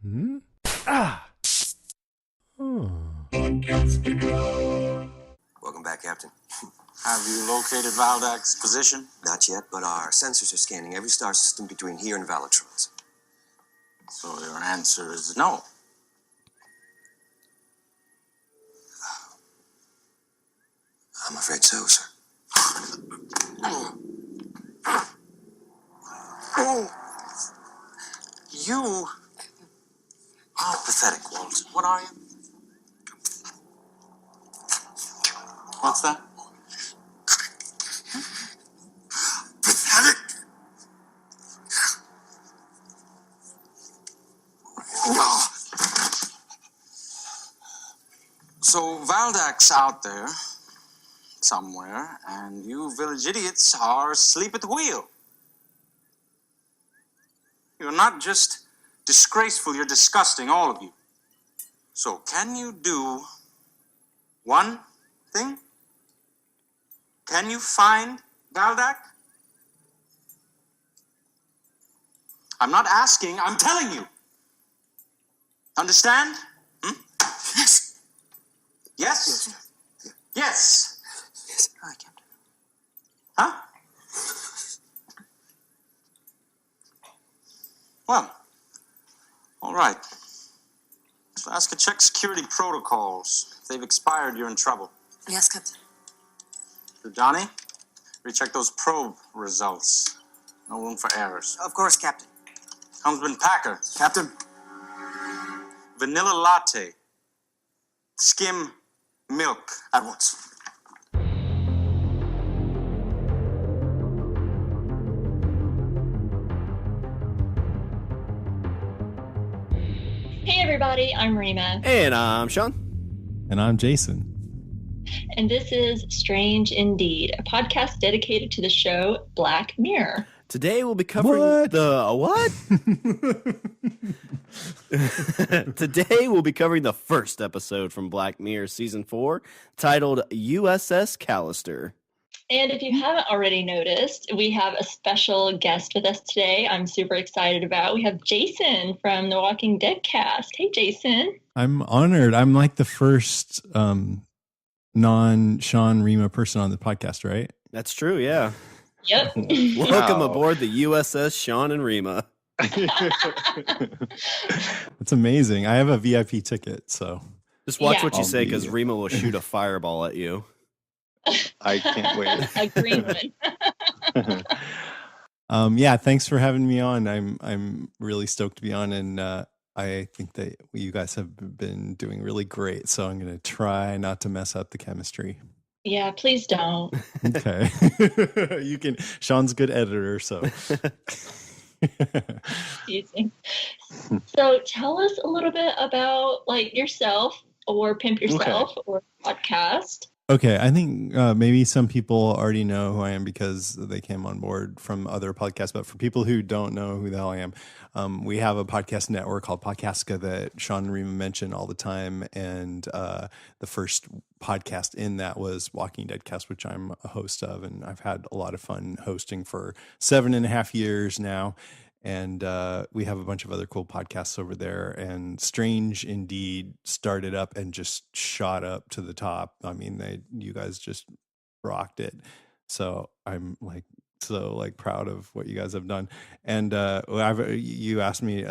Hmm? Ah! Oh. Welcome back, Captain. Have you located Valdak's position? Not yet, but our sensors are scanning every star system between here and Valatrons. So your answer is no. I'm afraid so, sir. You are pathetic, Walt. What are you? What's that? Pathetic! So Valdak's out there somewhere, and you village idiots are asleep at the wheel. You're not just disgraceful, you're disgusting, all of you. So can you do one thing? Can you find Valdak? I'm not asking, I'm telling you. Understand? Yes. Yes? Yes. Yes, I can. Huh? Well, all right. So ask to check security protocols. If they've expired, you're in trouble. Yes, Captain. So Johnny, recheck those probe results. No room for errors. Of course, Captain. Helmsman Packer, Captain. vanilla latte, skim milk. At once. Hey everybody, I'm Rima, And I'm Shawn. And I'm Jason. and this is Strange Indeed, a podcast dedicated to the show Black Mirror. Today we'll be covering What? the what? Today we'll be covering the first episode from Black Mirror Season 4, titled USS Callister. And if you haven't already noticed, we have a special guest with us today I'm super excited about. We have Jason from the Walking Dead cast. Hey, Jason. I'm honored. I'm like the first non-Shawn Rima person on the podcast, right? That's true, yeah. Yep. Welcome aboard the USS Shawn and Rima. It's amazing. I have a VIP ticket, so Just watch Yeah. what you I'll say, be- because Rima will shoot a fireball at you. I can't wait. A green one. yeah, thanks for having me on. I'm really stoked to be on, and I think that you guys have been doing really great. So I'm going to try not to mess up the chemistry. Yeah, please don't. Okay, you can. Shawn's a good editor, so. Confusing. So tell us a little bit about like yourself or Pimp Yourself or podcast. Okay, I think maybe some people already know who I am because they came on board from other podcasts. But for people who don't know who the hell I am, we have a podcast network called Podcastica that Shawn and Rima mention all the time. And the first podcast in that was Walking Dead Cast, which I'm a host of. And I've had a lot of fun hosting for 7.5 years now. And we have a bunch of other cool podcasts over there. And Strange Indeed started up and just shot up to the top. I mean, you guys just rocked it. So I'm so proud of what you guys have done. And you asked me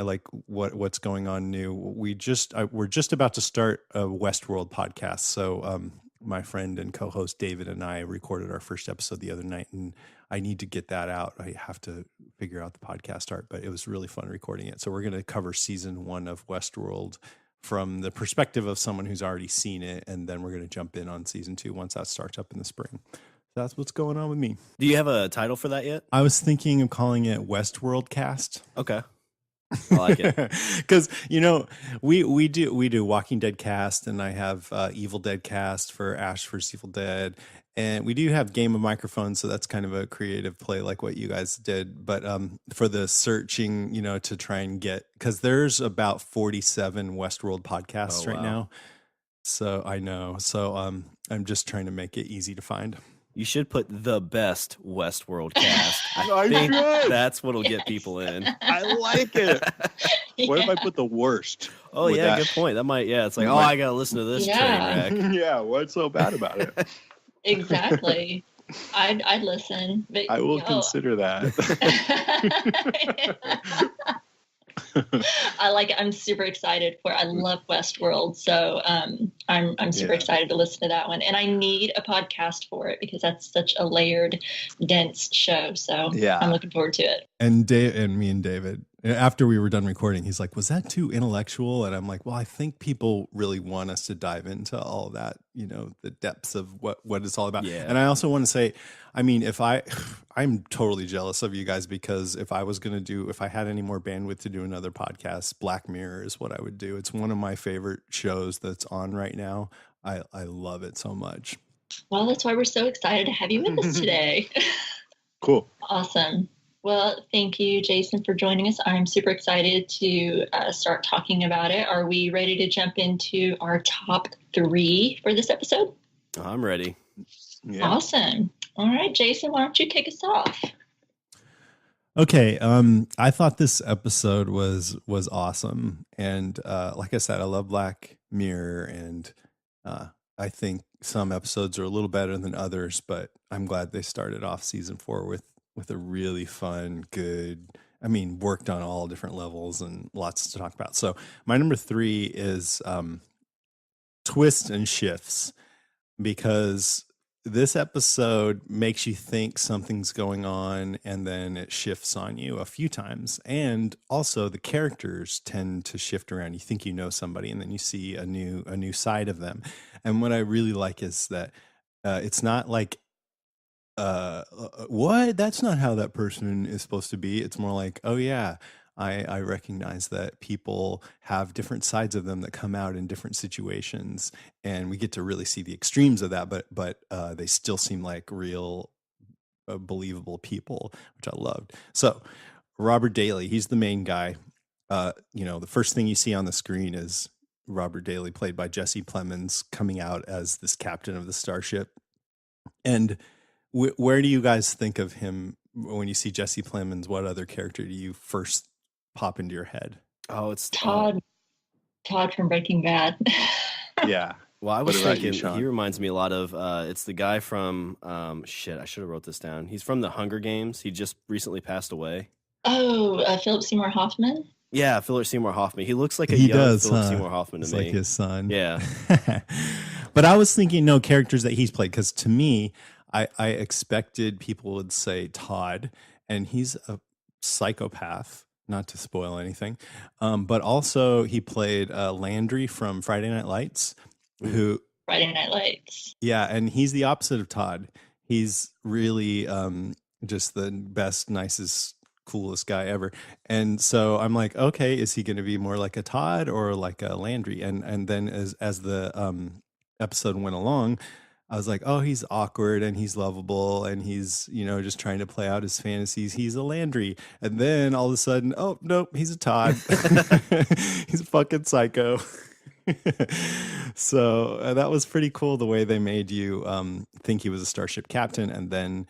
what's going on new. We're just about to start a Westworld podcast. So my friend and co-host David and I recorded our first episode the other night, and I need to get that out. I have to figure out the podcast art, but it was really fun recording it. So we're going to cover season 1 of Westworld from the perspective of someone who's already seen it. And then we're going to jump in on season 2 once that starts up in the spring. That's what's going on with me. Do you have a title for that yet? I was thinking of calling it Westworld Cast. Okay. I like it. Because we do Walking Dead Cast, and I have Evil Dead Cast for Ash vs. Evil Dead, and we do have Game of Microphones, so that's kind of a creative play like what you guys did. But for the searching, to try and get, because there's about 47 Westworld podcasts right now. So I know. So I'm just trying to make it easy to find. You should put the best Westworld cast. I think should. that's what'll get people in. I like it. What if I Yeah. put the worst? Oh, Would yeah, that- good point. That might, it's like, Might- oh, I got to listen to this Yeah. train wreck. Yeah, what's so bad about it? Exactly. I'd listen. But, I will oh. consider that. I like it. I'm super excited for. I love Westworld, so I'm super Yeah. excited to listen to that one. And I need a podcast for it because that's such a layered, dense show. So Yeah. I'm looking forward to it. And me and David, after we were done recording, he's like, "Was that too intellectual?" And I'm like, "Well, I think people really want us to dive into all that, the depths of what it's all about." Yeah. And I also want to say, I mean, I'm totally jealous of you guys because if I had any more bandwidth to do another podcast, Black Mirror is what I would do. It's one of my favorite shows that's on right now. I love it so much. Well, that's why we're so excited to have you with us today. Cool. Awesome. Well, thank you, Jason, for joining us. I'm super excited to start talking about it. Are we ready to jump into our top 3 for this episode? I'm ready. Yeah. Awesome. All right, Jason, why don't you kick us off? Okay, I thought this episode was awesome, and like I said, I love Black Mirror, and I think some episodes are a little better than others, but I'm glad they started off season 4 with a really fun, good. I mean, worked on all different levels and lots to talk about. So my number 3 is twists and shifts, because this episode makes you think something's going on and then it shifts on you a few times. And also the characters tend to shift around. You think you know somebody and then you see a new side of them. And what I really like is that it's not like, what? That's not how that person is supposed to be. It's more like, oh yeah, I recognize that people have different sides of them that come out in different situations, and we get to really see the extremes of that. But they still seem like real, believable people, which I loved. So Robert Daly, he's the main guy. The first thing you see on the screen is Robert Daly, played by Jesse Plemons, coming out as this captain of the starship. And where do you guys think of him when you see Jesse Plemons? What other character do you first pop into your head? Oh, it's Todd from Breaking Bad. Yeah. Well, I What was about you, thinking Shawn? he reminds me a lot of it's the guy from I should have wrote this down. He's from the Hunger Games. He just recently passed away. Oh, Philip Seymour Hoffman? Yeah, Philip Seymour Hoffman. He looks like a He young does, Philip huh? Seymour Hoffman to It's me. like his son. Yeah. But I was thinking, no, characters that he's played, because to me, I expected people would say Todd, and he's a psychopath, not to spoil anything. But also he played Landry from Friday Night Lights, who, Friday Night Lights. yeah, and he's the opposite of Todd. He's really just the best, nicest, coolest guy ever. And so I'm like, okay, is he going to be more like a Todd or like a Landry? And then as the episode went along, I was like, oh, he's awkward and he's lovable and he's, just trying to play out his fantasies. He's a Landry. And then all of a sudden, oh, nope, he's a Todd. He's a fucking psycho. So that was pretty cool, the way they made you think he was a starship captain and then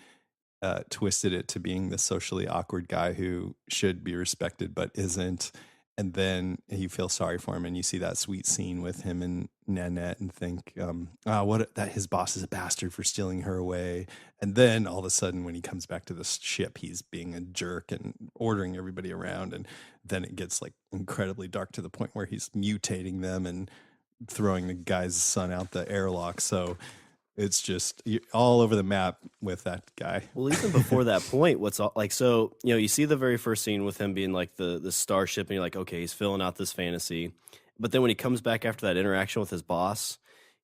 twisted it to being the socially awkward guy who should be respected but isn't. And then you feel sorry for him, and you see that sweet scene with him and Nanette and think, that his boss is a bastard for stealing her away. And then all of a sudden, when he comes back to the ship, he's being a jerk and ordering everybody around. And then it gets like incredibly dark to the point where he's mutating them and throwing the guy's son out the airlock. So it's just all over the map with that guy. Well, even before that point, you see the very first scene with him being like the starship, and you're like, okay, he's filling out this fantasy. But then when he comes back after that interaction with his boss,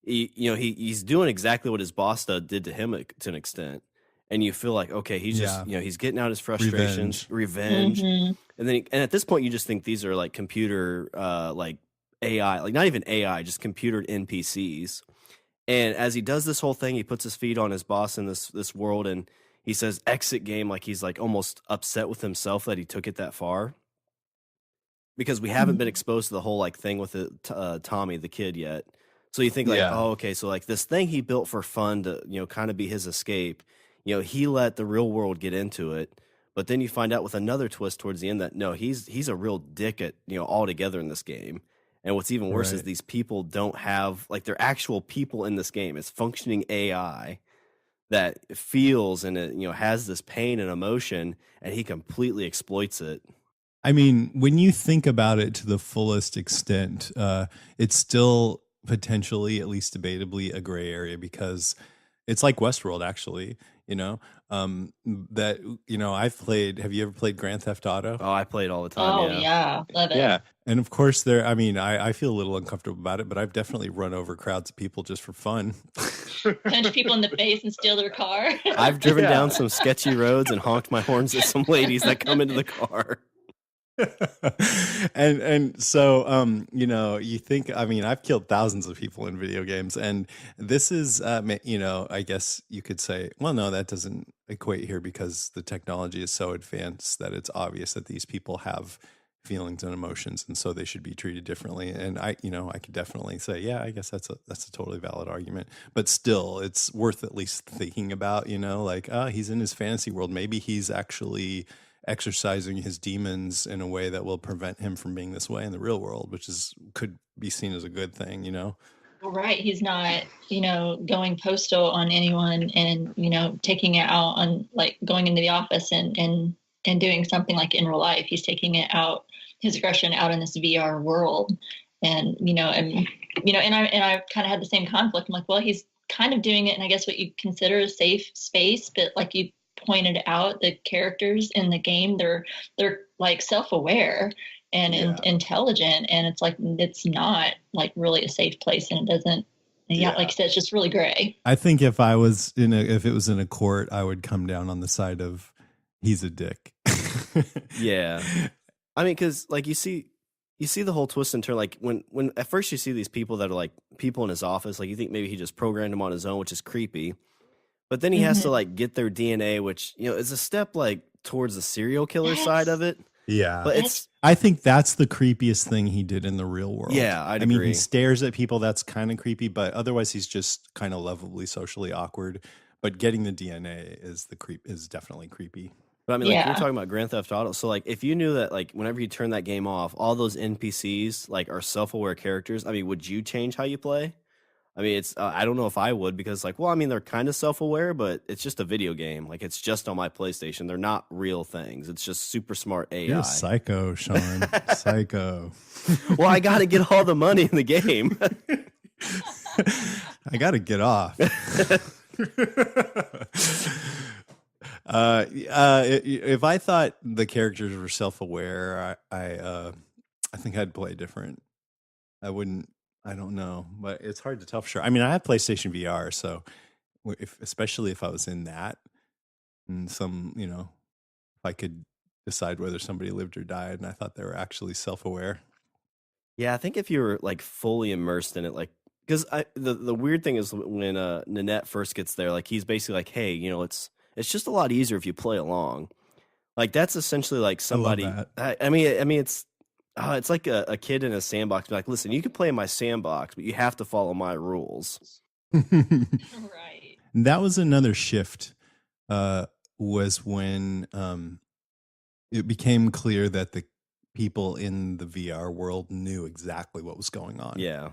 he's doing exactly what his boss did to him to an extent. And you feel like, okay, he's just, he's getting out his frustrations, revenge. Mhm. And then, and at this point, you just think these are like computer, like AI, like not even AI, just computer NPCs. And as he does this whole thing, he puts his feet on his boss in this world, and he says exit game, like he's like almost upset with himself that he took it that far. Because we haven't been exposed to the whole like thing with Tommy, the kid, yet. So you think like, Yeah. oh, okay, so like this thing he built for fun to, kind of be his escape, he let the real world get into it. But then you find out with another twist towards the end that no, he's a real dick at, altogether in this game. And what's even worse is Right. these people don't have like they're actual people in this game. It's functioning AI that feels and it, has this pain and emotion, and he completely exploits it. I mean, when you think about it to the fullest extent, it's still potentially, at least debatably, a gray area because it's like Westworld, actually. I've played. Have you ever played Grand Theft Auto? Oh, I play it all the time. Oh, Yeah. yeah. Love it. Yeah. And of course, I feel a little uncomfortable about it, but I've definitely run over crowds of people just for fun. Punch people in the face and steal their car. I've driven Yeah. down some sketchy roads and honked my horns at some ladies that come into the car. and so you think, I've killed thousands of people in video games, and this is I guess you could say, well, no, that doesn't equate here because the technology is so advanced that it's obvious that these people have feelings and emotions, and so they should be treated differently. And I could definitely say, yeah, I guess that's a totally valid argument, but still it's worth at least thinking about, like, he's in his fantasy world, maybe he's actually exercising his demons in a way that will prevent him from being this way in the real world, which could be seen as a good thing, Right. He's not, going postal on anyone and, taking it out on like going into the office and doing something like in real life. He's taking it out, his aggression out in this VR world. And, and I kind of had the same conflict. I'm like, well, he's kind of doing it in, I guess, what you consider a safe space, but like you pointed out, the characters in the game, they're like self-aware and intelligent, and it's like it's not like really a safe place, and it doesn't like I said, it's just really gray. I think if it was in a court, I would come down on the side of he's a dick. Yeah. I mean, because like you see the whole twist and turn, like when at first you see these people that are like people in his office, like you think maybe he just programmed them on his own, which is creepy. But then he has to like get their DNA, which is a step like towards the serial killer side of it. Yeah, but I think that's the creepiest thing he did in the real world. Yeah, I mean, he stares at people. That's kind of creepy, but otherwise he's just kind of lovably socially awkward. But getting the DNA is definitely creepy. But I mean, like you're talking about Grand Theft Auto. So like, if you knew that like whenever you turn that game off, all those NPCs like are self-aware characters. I mean, would you change how you play? I mean, it's I don't know if I would, because like, well, I mean, they're kind of self-aware, but it's just a video game. Like, it's just on my PlayStation. They're not real things. It's just super smart AI. You're a psycho, Shawn. Psycho. Well, I got to get all the money in the game. I got to get off. If I thought the characters were self-aware, I think I'd play different. I wouldn't. I don't know, but it's hard to tell for sure. I mean, I have PlayStation VR, so especially if I was in that, and if I could decide whether somebody lived or died, and I thought they were actually self-aware. Yeah, I think if you were like fully immersed in it, like, because the weird thing is when Nanette first gets there, like he's basically like, hey, it's just a lot easier if you play along. Like that's essentially like somebody. I mean, it's like a kid in a sandbox. Like, listen, you can play in my sandbox, but you have to follow my rules. Right. That was another shift. Was when it became clear that the people in the VR world knew exactly what was going on. Yeah.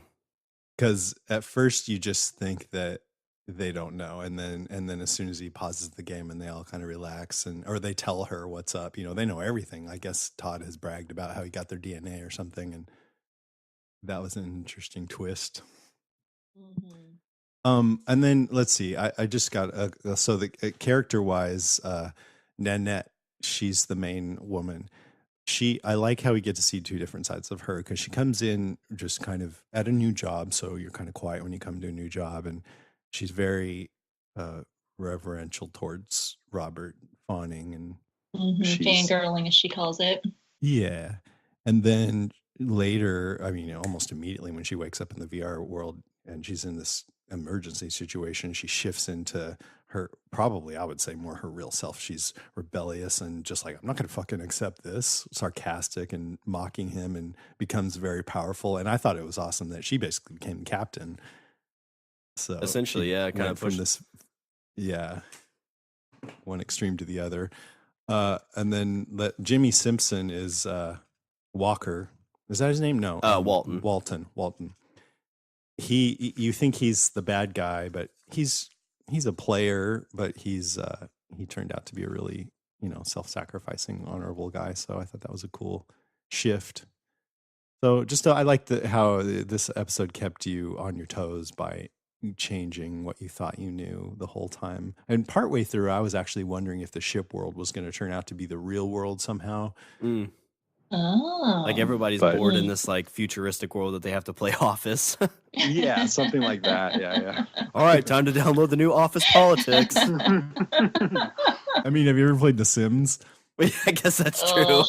Because at first you just think that they don't know, and then as soon as he pauses the game and they all kind of relax, or they tell her what's up, they know everything. I guess Todd has bragged about how he got their DNA or something, and that was an interesting twist. Mm-hmm. And then let's see, I just got so the character wise, Nanette, she's the main woman. I like how we get to see two different sides of her, because she comes in just kind of at a new job, so you're kind of quiet when you come to a new job, and she's very reverential towards Robert, fawning, and fangirling, as she calls it. Yeah. And then later, I mean, almost immediately when she wakes up in the VR world and she's in this emergency situation, she shifts into her, probably I would say more her real self. She's rebellious and just like, I'm not going to fucking accept this, sarcastic and mocking him, and becomes very powerful. And I thought it was awesome that she basically became captain. So Essentially, yeah, kind went of from this, yeah, one extreme to the other. And then Jimmy Simpson is Walker. Is that his name? No. Walton. Walton. You think he's the bad guy, but he's a player, but he turned out to be a really, self-sacrificing, honorable guy. So I thought that was a cool shift. So just I liked how this episode kept you on your toes by changing what you thought you knew the whole time. And partway through, I was actually wondering if the ship world was going to turn out to be the real world somehow. Mm. Oh. Like everybody's bored in this like futuristic world that they have to play Office. Yeah, something like that. Yeah. All right, time to download the new Office Politics. I mean, have you ever played The Sims? I guess that's true.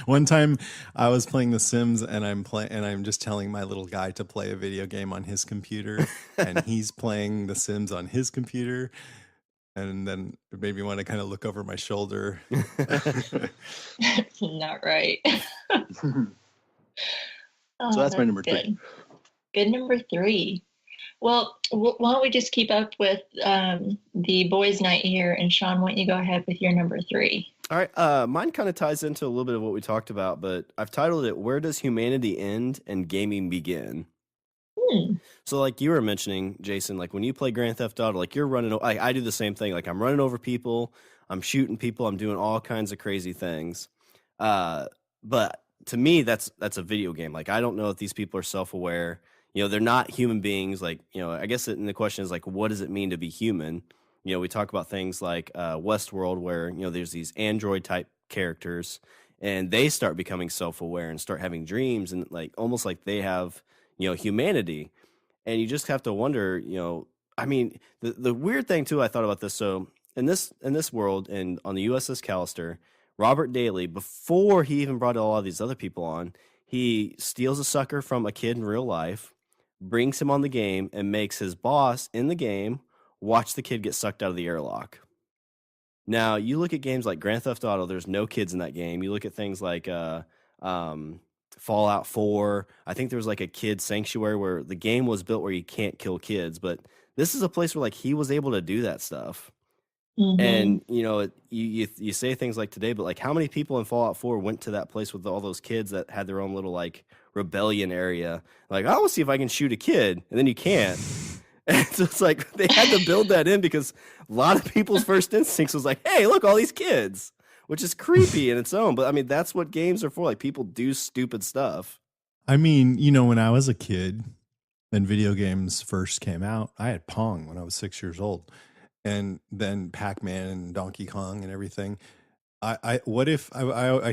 One time I was playing The Sims and I'm just telling my little guy to play a video game on his computer and he's playing The Sims on his computer. And then it made me want to kind of look over my shoulder. That's not right. So that's my number good. 3. Good number 3. Well, why don't we just keep up with the boys' night here, and Shawn, why don't you go ahead with your number 3? All right, mine kind of ties into a little bit of what we talked about, but I've titled it, Where Does Humanity End and Gaming Begin? So like you were mentioning, Jason, like when you play Grand Theft Auto, like you're running, I do the same thing. Like I'm running over people, I'm shooting people, I'm doing all kinds of crazy things. But to me, that's a video game. Like I don't know if these people are self-aware. They're not human beings. Like, I guess the question is like, what does it mean to be human? We talk about things like Westworld, where there's these android type characters, and they start becoming self-aware and start having dreams, and like almost like they have humanity. And you just have to wonder, I mean, the weird thing too, I thought about this. So in this world, and on the USS Callister, Robert Daly, before he even brought all of these other people on, he steals a sucker from a kid in real life, brings him on the game, and makes his boss in the game watch the kid get sucked out of the airlock. Now, you look at games like Grand Theft Auto, there's no kids in that game. You look at things like Fallout 4. I think there was like a kid sanctuary where the game was built where you can't kill kids, but this is a place where like he was able to do that stuff. Mm-hmm. And you say things like today, but like how many people in Fallout 4 went to that place with all those kids that had their own little like rebellion area? Like, I will see if I can shoot a kid, and then you can't. And so it's like they had to build that in because a lot of people's first instincts was like, hey, look, all these kids, which is creepy in its own. But I mean, that's what games are for. Like people do stupid stuff. I mean, when I was a kid and video games first came out, I had Pong when I was 6 years old, and then Pac-Man and Donkey Kong and everything. I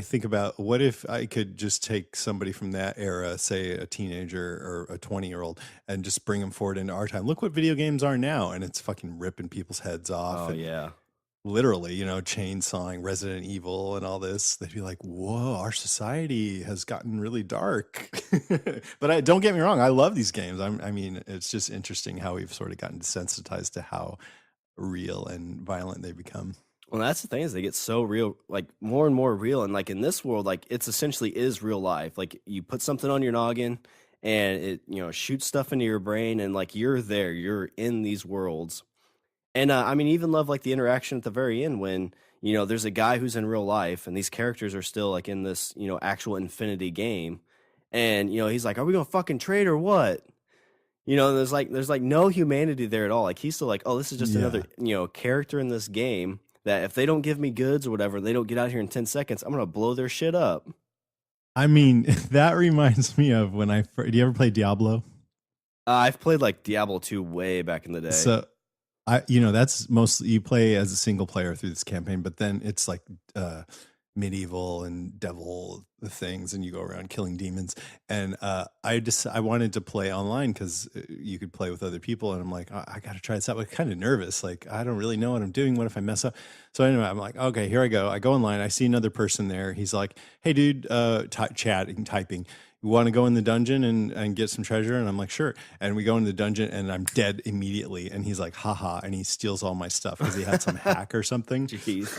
think about what if I could just take somebody from that era, say a teenager or a 20-year-old, and just bring them forward into our time. Look what video games are now, and it's fucking ripping people's heads off. Oh, yeah. Literally, chainsawing Resident Evil and all this. They'd be like, whoa, our society has gotten really dark. But don't get me wrong, I love these games. I mean, it's just interesting how we've sort of gotten desensitized to how real and violent they become. Well, that's the thing, is they get so real, like more and more real. And like in this world, like it's essentially is real life. Like you put something on your noggin and it, shoots stuff into your brain, and like you're there, you're in these worlds. And I mean, even love like the interaction at the very end when, there's a guy who's in real life and these characters are still like in this, actual Infinity game. And, he's like, are we going to fucking trade or what? There's like no humanity there at all. Like he's still like, oh, this is just another, character in this game that if they don't give me goods or whatever, they don't get out here in 10 seconds, I'm going to blow their shit up. I mean, that reminds me of when do you ever play Diablo? I've played like Diablo 2 way back in the day. So, that's mostly, you play as a single player through this campaign, but then it's like medieval and devil things, and you go around killing demons. And I wanted to play online because you could play with other people, and I'm like, I got to try this out. I'm kind of nervous, like I don't really know what I'm doing. What if I mess up? So anyway, I'm like, okay, here I go. I go online. I see another person there. He's like, hey dude, chatting, typing. You want to go in the dungeon and get some treasure? And I'm like, sure. And we go in the dungeon, and I'm dead immediately. And he's like, haha, and he steals all my stuff because he had some hack or something. Jeez.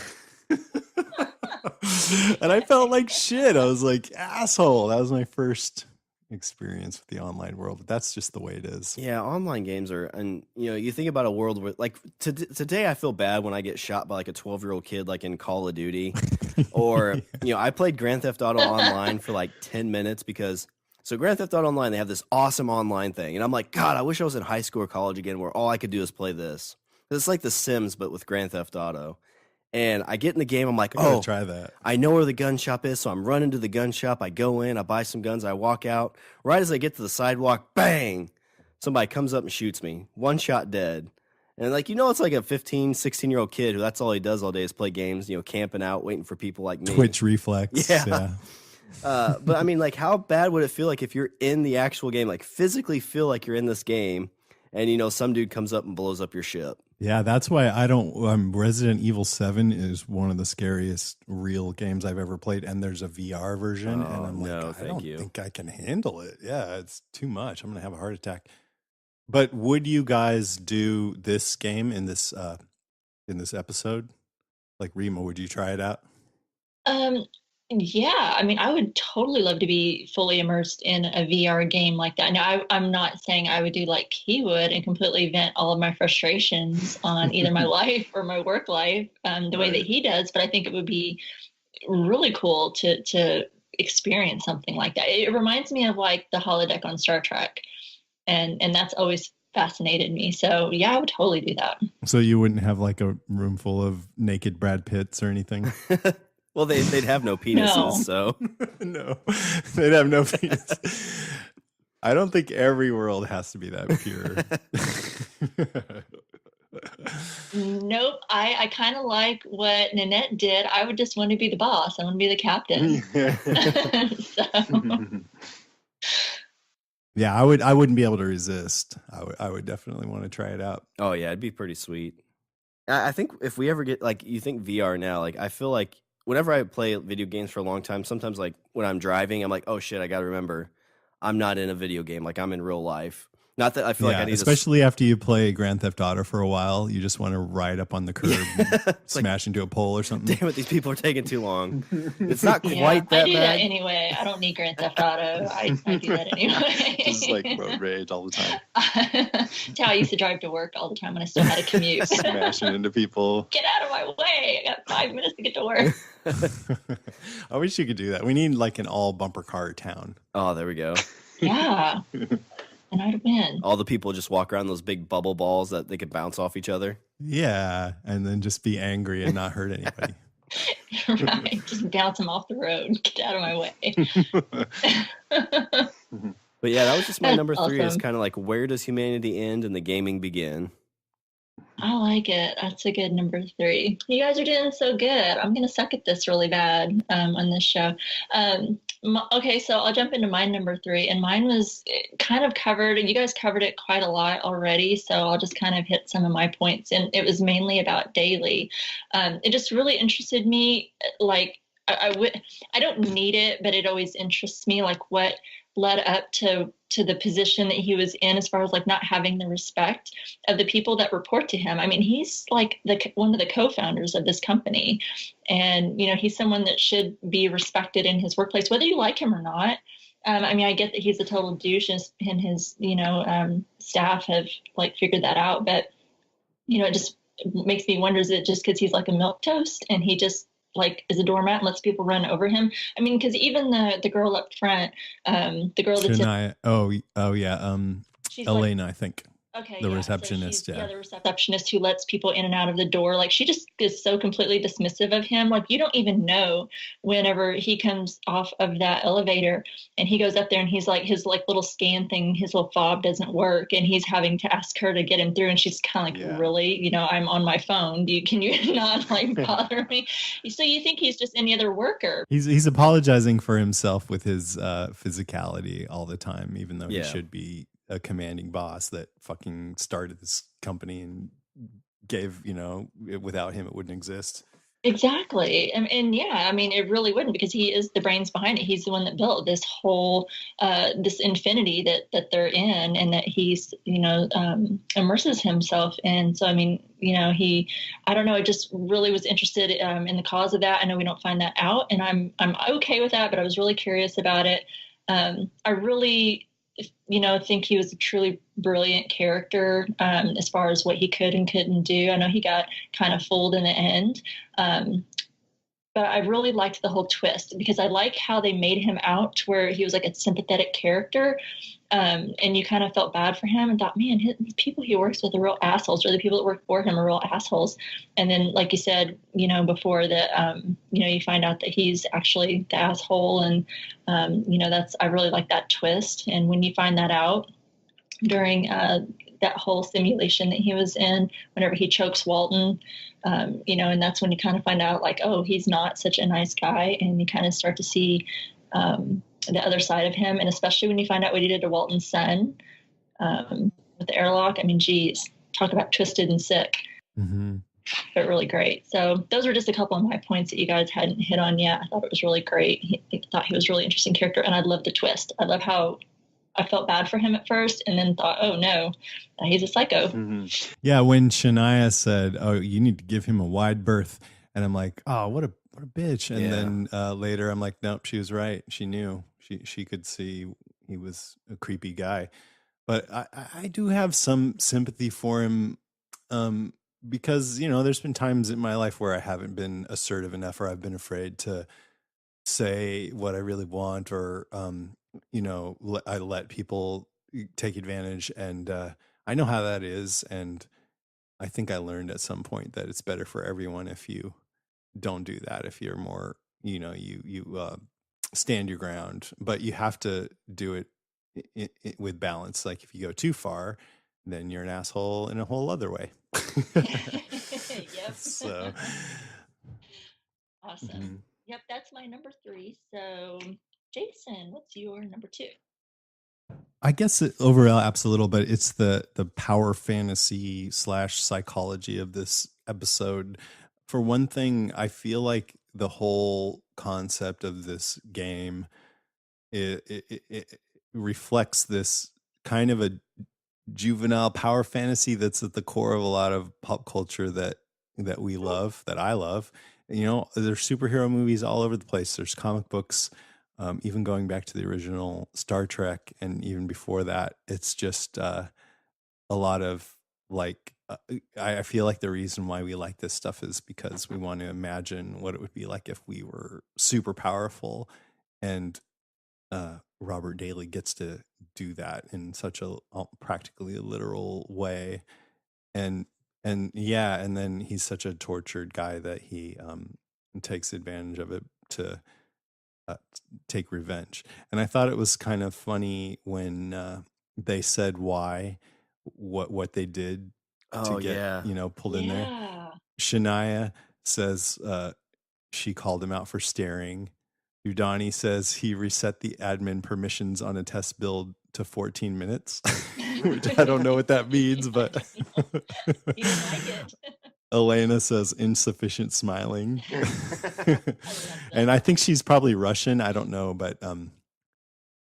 And I felt like shit. I was like, asshole. That was my first experience with the online world, but that's just the way it is. Yeah, online games are, and you think about a world where, like, today I feel bad when I get shot by like a 12-year-old kid, like in Call of Duty, or I played Grand Theft Auto Online for like 10 minutes because Grand Theft Auto Online, they have this awesome online thing, and I'm like, God, I wish I was in high school or college again, where all I could do is play this. It's like The Sims, but with Grand Theft Auto. And I get in the game, I'm like, oh, try that. I know where the gun shop is, so I'm running to the gun shop. I go in, I buy some guns, I walk out. Right as I get to the sidewalk, bang! Somebody comes up and shoots me. One shot dead. And it's like a 15, 16-year-old kid who that's all he does all day is play games, camping out, waiting for people like me. Twitch reflex. Yeah. But I mean, like, how bad would it feel like if you're in the actual game, like physically feel like you're in this game, and some dude comes up and blows up your ship? Yeah, that's why I don't. Resident Evil 7 is one of the scariest real games I've ever played, and there's a VR version, and I'm like, I don't think I can handle it. Yeah, it's too much. I'm gonna have a heart attack. But would you guys do this game in this episode? Like, Rima, would you try it out? Yeah, I mean, I would totally love to be fully immersed in a VR game like that. Now, I'm not saying I would do like he would and completely vent all of my frustrations on either my life or my work life the way that he does, but I think it would be really cool to experience something like that. It reminds me of like the holodeck on Star Trek, and that's always fascinated me. So yeah, I would totally do that. So you wouldn't have like a room full of naked Brad Pitts or anything? Well, they'd have no penises, so. No, they'd have no penis. I don't think every world has to be that pure. Nope. I kind of like what Nanette did. I would just want to be the boss. I want to be the captain. Yeah, I wouldn't be able to resist. I would definitely want to try it out. Oh, yeah, it'd be pretty sweet. I think if we ever get, like, you think VR now, like, I feel like whenever I play video games for a long time, sometimes like when I'm driving, I'm like, oh shit, I got to remember I'm not in a video game. Like I'm in real life. Not that I feel like I need especially after you play Grand Theft Auto for a while, you just want to ride up on the curb and smash into a pole or something. Damn it, these people are taking too long. It's not quite that I do bad. that anyway. I don't need Grand Theft Auto. I do that anyway. Just like road rage all the time. That's how I used to drive to work all the time when I still had a commute. Smashing into people. Get out of my way. I got 5 minutes to get to work. I wish you could do that. We need like an all bumper car town. Oh, there we go. Yeah. And I'd win. All the people just walk around those big bubble balls that they could bounce off each other. Yeah, and then just be angry and not hurt anybody. Right, just bounce them off the road. Get out of my way. But yeah, that was just my number 3. Awesome. Is kind of like, where does humanity end and the gaming begin? I like it. That's a good number 3. You guys are doing so good. I'm going to suck at this really bad on this show. Okay, so I'll jump into my number 3. And mine was kind of covered. You guys covered it quite a lot already. So I'll just kind of hit some of my points. And it was mainly about daily. It just really interested me. Like, I don't need it, but it always interests me, like what led up to the position that he was in, as far as like not having the respect of the people that report to him. I mean, he's like one of the co-founders of this company, and he's someone that should be respected in his workplace, whether you like him or not. I mean, I get that he's a total douche, and his staff have like figured that out, but it just makes me wonder, is it just because he's like a milquetoast and he just like is a doormat and lets people run over him? I mean, because even the girl up front, the girl that's she's Elena, like, I think. Okay, The yeah. receptionist, So yeah. the receptionist who lets people in and out of the door. Like she just is so completely dismissive of him. Like you don't even know whenever he comes off of that elevator and he goes up there and he's like his like little scan thing, his little fob doesn't work and he's having to ask her to get him through and she's kind of like, Yeah. really, you know, I'm on my phone. Can you not like bother me? So you think he's just any other worker. He's apologizing for himself with his physicality all the time, even though he Yeah. should be a commanding boss that fucking started this company and gave, you know, without him it wouldn't exist. Exactly. And yeah, I mean, it really wouldn't because he is the brains behind it. He's the one that built this whole, this infinity that they're in and that he's, you know, immerses himself in. So, I mean, you know, I don't know, I just really was interested in the cause of that. I know we don't find that out and I'm okay with that, but I was really curious about it. I really, you know, think he was a truly brilliant character as far as what he could and couldn't do. I know he got kind of fooled in the end. But I really liked the whole twist because I like how they made him out to where he was like a sympathetic character. And you kind of felt bad for him and thought, man, the people he works with are real assholes, or the people that work for him are real assholes. And then, like you said, you know, before that, you know, you find out that he's actually the asshole. And, you know, I really like that twist. And when you find that out during that whole simulation that he was in, whenever he chokes Walton, you know, and that's when you kind of find out like, oh, he's not such a nice guy. And you kind of start to see the other side of him. And especially when you find out what he did to Walton's son with the airlock. I mean, geez, talk about twisted and sick, but really great. So those were just a couple of my points that you guys hadn't hit on yet. I thought it was really great. I thought he was a really interesting character. And I love the twist. I love how I felt bad for him at first and then thought, oh no, he's a psycho. Yeah, when Shania said, oh, you need to give him a wide berth. And I'm like, oh, what a bitch. And then later I'm like, nope, she was right. She knew. She could see he was a creepy guy. But I do have some sympathy for him because, you know, there's been times in my life where I haven't been assertive enough or I've been afraid to say what I really want or, you know, I let people take advantage. And I know how that is. And I think I learned at some point that it's better for everyone if you don't do that. If you're more, you know, you stand your ground, but you have to do it with balance. Like if you go too far, then you're an asshole in a whole other way. Yep. So awesome. Yep, that's my number 3. So Jason, what's your number 2? I guess it overlaps a little, but it's the power fantasy / psychology of this episode. For one thing, I feel like the whole concept of this game it reflects this kind of a juvenile power fantasy that's at the core of a lot of pop culture that we love, that I love. You know, there's superhero movies all over the place. There's comic books, even going back to the original Star Trek, and even before that, it's just a lot of like. I feel like the reason why we like this stuff is because we want to imagine what it would be like if we were super powerful, and Robert Daly gets to do that in such a practically a literal way, and yeah, and then he's such a tortured guy that he takes advantage of it to take revenge. And I thought it was kind of funny when they said why what they did to get you know pulled in there. Shania says she called him out for staring. Udani says he reset the admin permissions on a test build to 14 minutes, which I don't know what that means, but You like it. Elena says insufficient smiling. And I think she's probably Russian. I don't know, but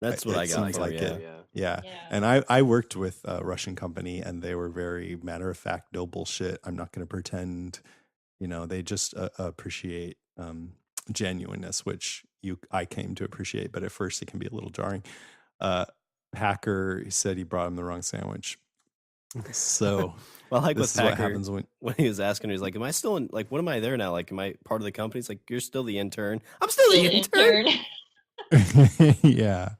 that's what I got. Like it. Yeah. And I worked with a Russian company and they were very matter of fact, no bullshit. I'm not going to pretend, you know, they just appreciate genuineness, which I came to appreciate, but at first it can be a little jarring. Packer said he brought him the wrong sandwich. So well, like this with is Packer, what happens when he was asking, he's like, am I still in, like, what am I there now? Like, am I part of the company? He's like, you're still the intern. I'm still the intern. Yeah.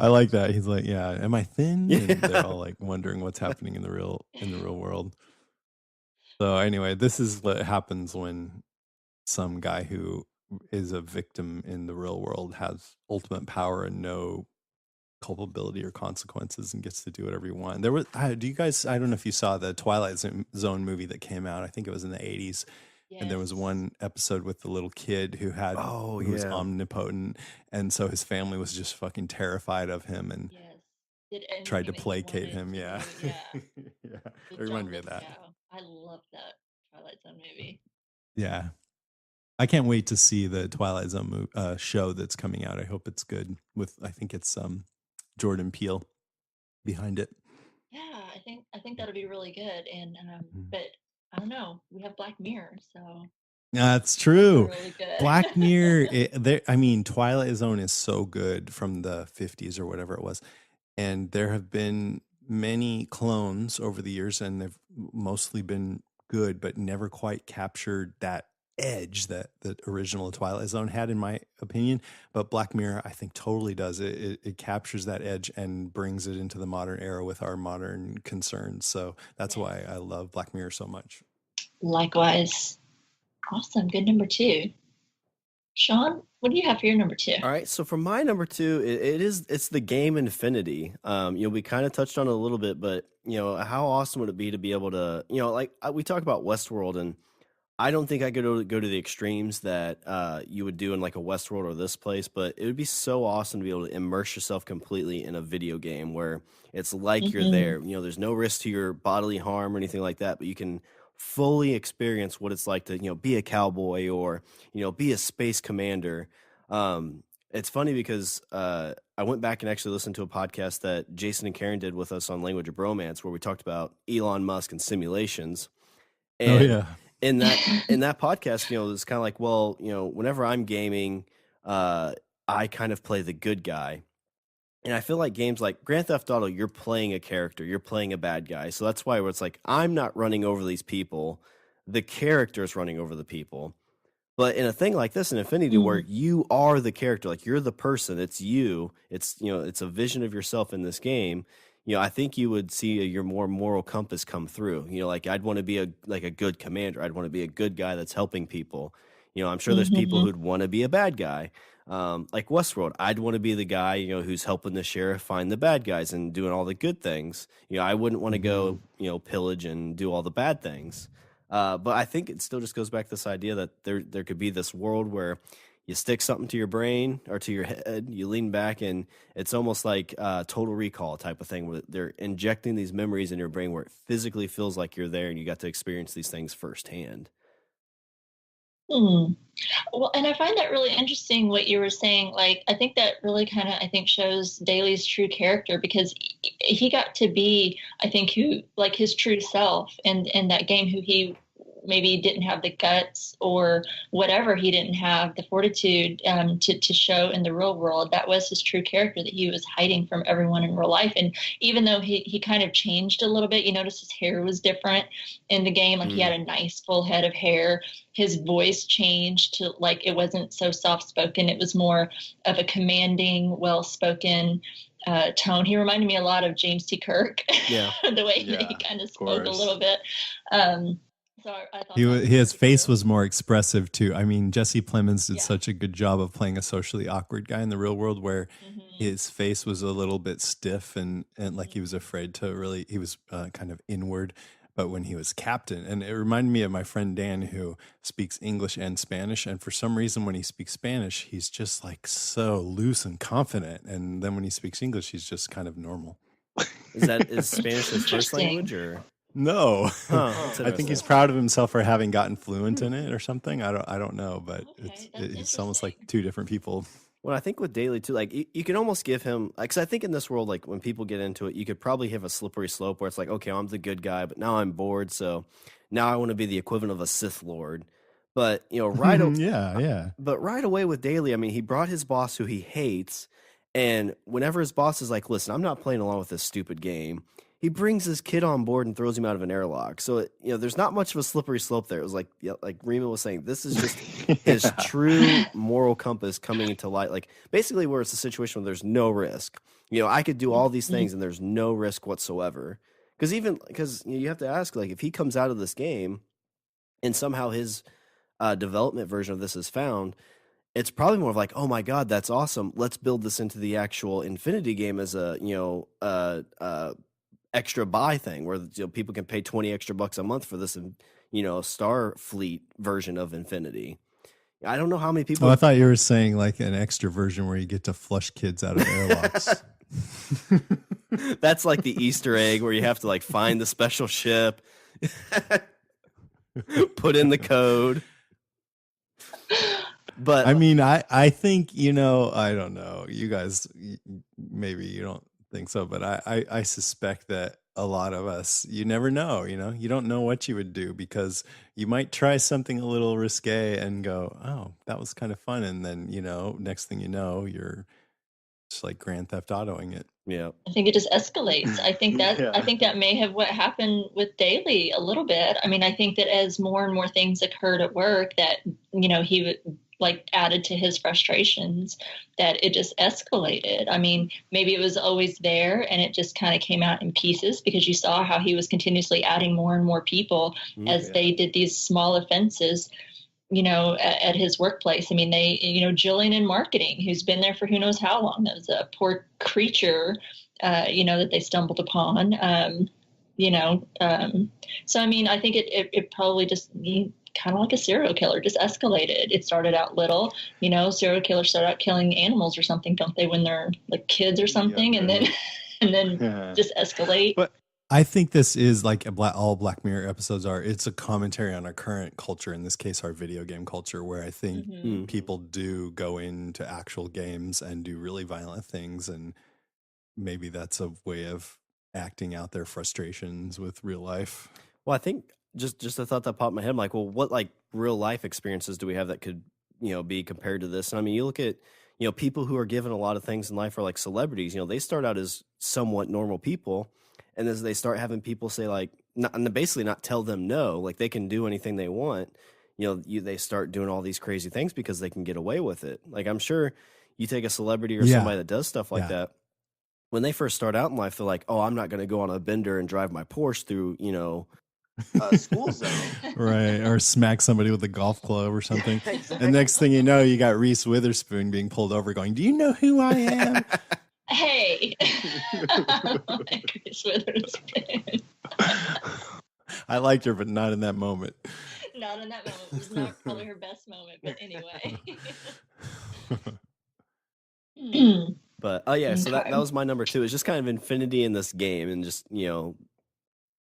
I like that. He's like, yeah, am I thin? And they're Yeah. all like wondering what's happening in the real world. So anyway, this is what happens when some guy who is a victim in the real world has ultimate power and no culpability or consequences and gets to do whatever you want. There was, do you guys? I don't know if you saw the Twilight Zone movie that came out. I think it was in the 80s. And there was Yes. one episode with the little kid who had Oh, who was yeah. omnipotent, and so his family was just fucking terrified of him and Yes. Did tried to anything that he placate wanted him. to. Yeah, Yeah. yeah. The It reminded John me of that. Lithgow. I love that Twilight Zone movie. Yeah, I can't wait to see the Twilight Zone show that's coming out. I hope it's good. With I think it's Jordan Peele behind it. Yeah, I think that'll be really good. And Mhm. but I don't know. We have Black Mirror, so That's those are true. really good. Black Mirror. I mean, Twilight Zone is so good from the 50s or whatever it was. And there have been many clones over the years, and they've mostly been good, but never quite captured that edge that the original Twilight Zone had, in my opinion. But Black Mirror, I think, totally does it. It captures that edge and brings it into the modern era with our modern concerns. So that's Yes. why I love Black Mirror so much. Likewise. Awesome. Good number 2. Shawn, what do you have for your number 2? All right, so for my number 2, it's the game Infinity. We kind of touched on it a little bit, but how awesome would it be to be able to, like we talk about Westworld, and I don't think I could go to the extremes that you would do in like a Westworld or this place, but it would be so awesome to be able to immerse yourself completely in a video game where it's like you're there. There's no risk to your bodily harm or anything like that, but you can fully experience what it's like to, be a cowboy or, be a space commander. It's funny because I went back and actually listened to a podcast that Jason and Karen did with us on Language of Bromance, where we talked about Elon Musk and simulations. Oh, And yeah. in that podcast, it's kind of like, well, whenever I'm gaming, I kind of play the good guy. And I feel like games like Grand Theft Auto, you're playing a character, you're playing a bad guy. So that's why it's like, I'm not running over these people. The character's running over the people. But in a thing like this, in Infinity, where you are the character, like you're the person, it's you, it's a vision of yourself in this game. I think you would see your more moral compass come through. Like I'd want to be a good commander. I'd want to be a good guy that's helping people. I'm sure there's people who'd want to be a bad guy. Like Westworld, I'd want to be the guy, who's helping the sheriff find the bad guys and doing all the good things. I wouldn't want to go, pillage and do all the bad things. But I think it still just goes back to this idea that there could be this world where you stick something to your brain or to your head, you lean back, and it's almost like Total Recall type of thing where they're injecting these memories in your brain where it physically feels like you're there and you got to experience these things firsthand. Well, and I find that really interesting what you were saying. Like, I think that really kind of, shows Daly's true character, because he got to be, I think, who, like, his true self in that game, who he maybe didn't have the guts or whatever, he didn't have the fortitude to show in the real world. That was his true character that he was hiding from everyone in real life. And even though he kind of changed a little bit, you notice his hair was different in the game. Like he had a nice full head of hair. His voice changed to, like, it wasn't so soft-spoken. It was more of a commanding, well-spoken tone. He reminded me a lot of James T. Kirk, Yeah. the way that he kind of spoke a little bit. So I thought his face was more expressive too. I mean, Jesse Plemons did such a good job of playing a socially awkward guy in the real world, where his face was a little bit stiff and like he was afraid to really. He was kind of inward. But when he was captain, and it reminded me of my friend Dan, who speaks English and Spanish, and for some reason when he speaks Spanish, he's just like so loose and confident, and then when he speaks English, he's just kind of normal. Is Spanish his first language, or? No, I think he's proud of himself for having gotten fluent in it or something. I don't know, but it's almost like two different people. Well, I think with Daly too, like you can almost give him, because I think in this world, like when people get into it, you could probably have a slippery slope where it's like, okay, I'm the good guy, but now I'm bored, so now I want to be the equivalent of a Sith Lord. But but right away with Daly, I mean, he brought his boss who he hates, and whenever his boss is like, listen, I'm not playing along with this stupid game, he brings his kid on board and throws him out of an airlock. So there's not much of a slippery slope there. It was like Rima was saying, this is just his true moral compass coming into light. Like basically where it's a situation where there's no risk. I could do all these things and there's no risk whatsoever. Because you have to ask, like, if he comes out of this game and somehow his development version of this is found, it's probably more of like, oh my God, that's awesome. Let's build this into the actual Infinity game as a extra buy thing where people can pay 20 extra bucks a month for this, Starfleet version of Infinity. I don't know how many people. Oh, I thought you were saying like an extra version where you get to flush kids out of airlocks. That's like the Easter egg where you have to like find the special ship, put in the code. But I mean, I think, I don't know. You guys, maybe you don't think so, but I suspect that a lot of us, you never know, you don't know what you would do because you might try something a little risque and go, oh, that was kind of fun. And then, next thing you know, you're just like Grand Theft Autoing it. Yeah. I think it just escalates. I think that Yeah. I think that may have what happened with Daly a little bit. I mean, I think that as more and more things occurred at work that, he would like added to his frustrations, that it just escalated. I mean, maybe it was always there and it just kind of came out in pieces because you saw how he was continuously adding more and more people as they did these small offenses, at his workplace. I mean, they, Jillian in marketing, who's been there for who knows how long. That was a poor creature, that they stumbled upon, so, I mean, I think it probably just kind of like a serial killer, just escalated. It started out little, serial killers start out killing animals or something, don't they, when they're like kids or something, and then just escalate. But I think this is like all Black Mirror episodes are. It's a commentary on our current culture, in this case, our video game culture, where I think people do go into actual games and do really violent things. And maybe that's a way of acting out their frustrations with real life. Well, I think just a thought that popped in my head. I'm like, well, what like real life experiences do we have that could, be compared to this? And I mean, you look at, people who are given a lot of things in life are like celebrities. They start out as somewhat normal people. And as they start having people say like, basically not tell them no, like they can do anything they want, they start doing all these crazy things because they can get away with it. Like I'm sure you take a celebrity or somebody that does stuff like that. When they first start out in life, they're like, oh, I'm not going to go on a bender and drive my Porsche through, school zone. Right. Or smack somebody with a golf club or something. Exactly. And next thing you know, you got Reese Witherspoon being pulled over going, do you know who I am? Hey. Like Reese Witherspoon. I liked her, but not in that moment. Not in that moment. It was not probably her best moment, but anyway. But oh yeah, so that Okay. was my number 2. It's just kind of infinity in this game, and just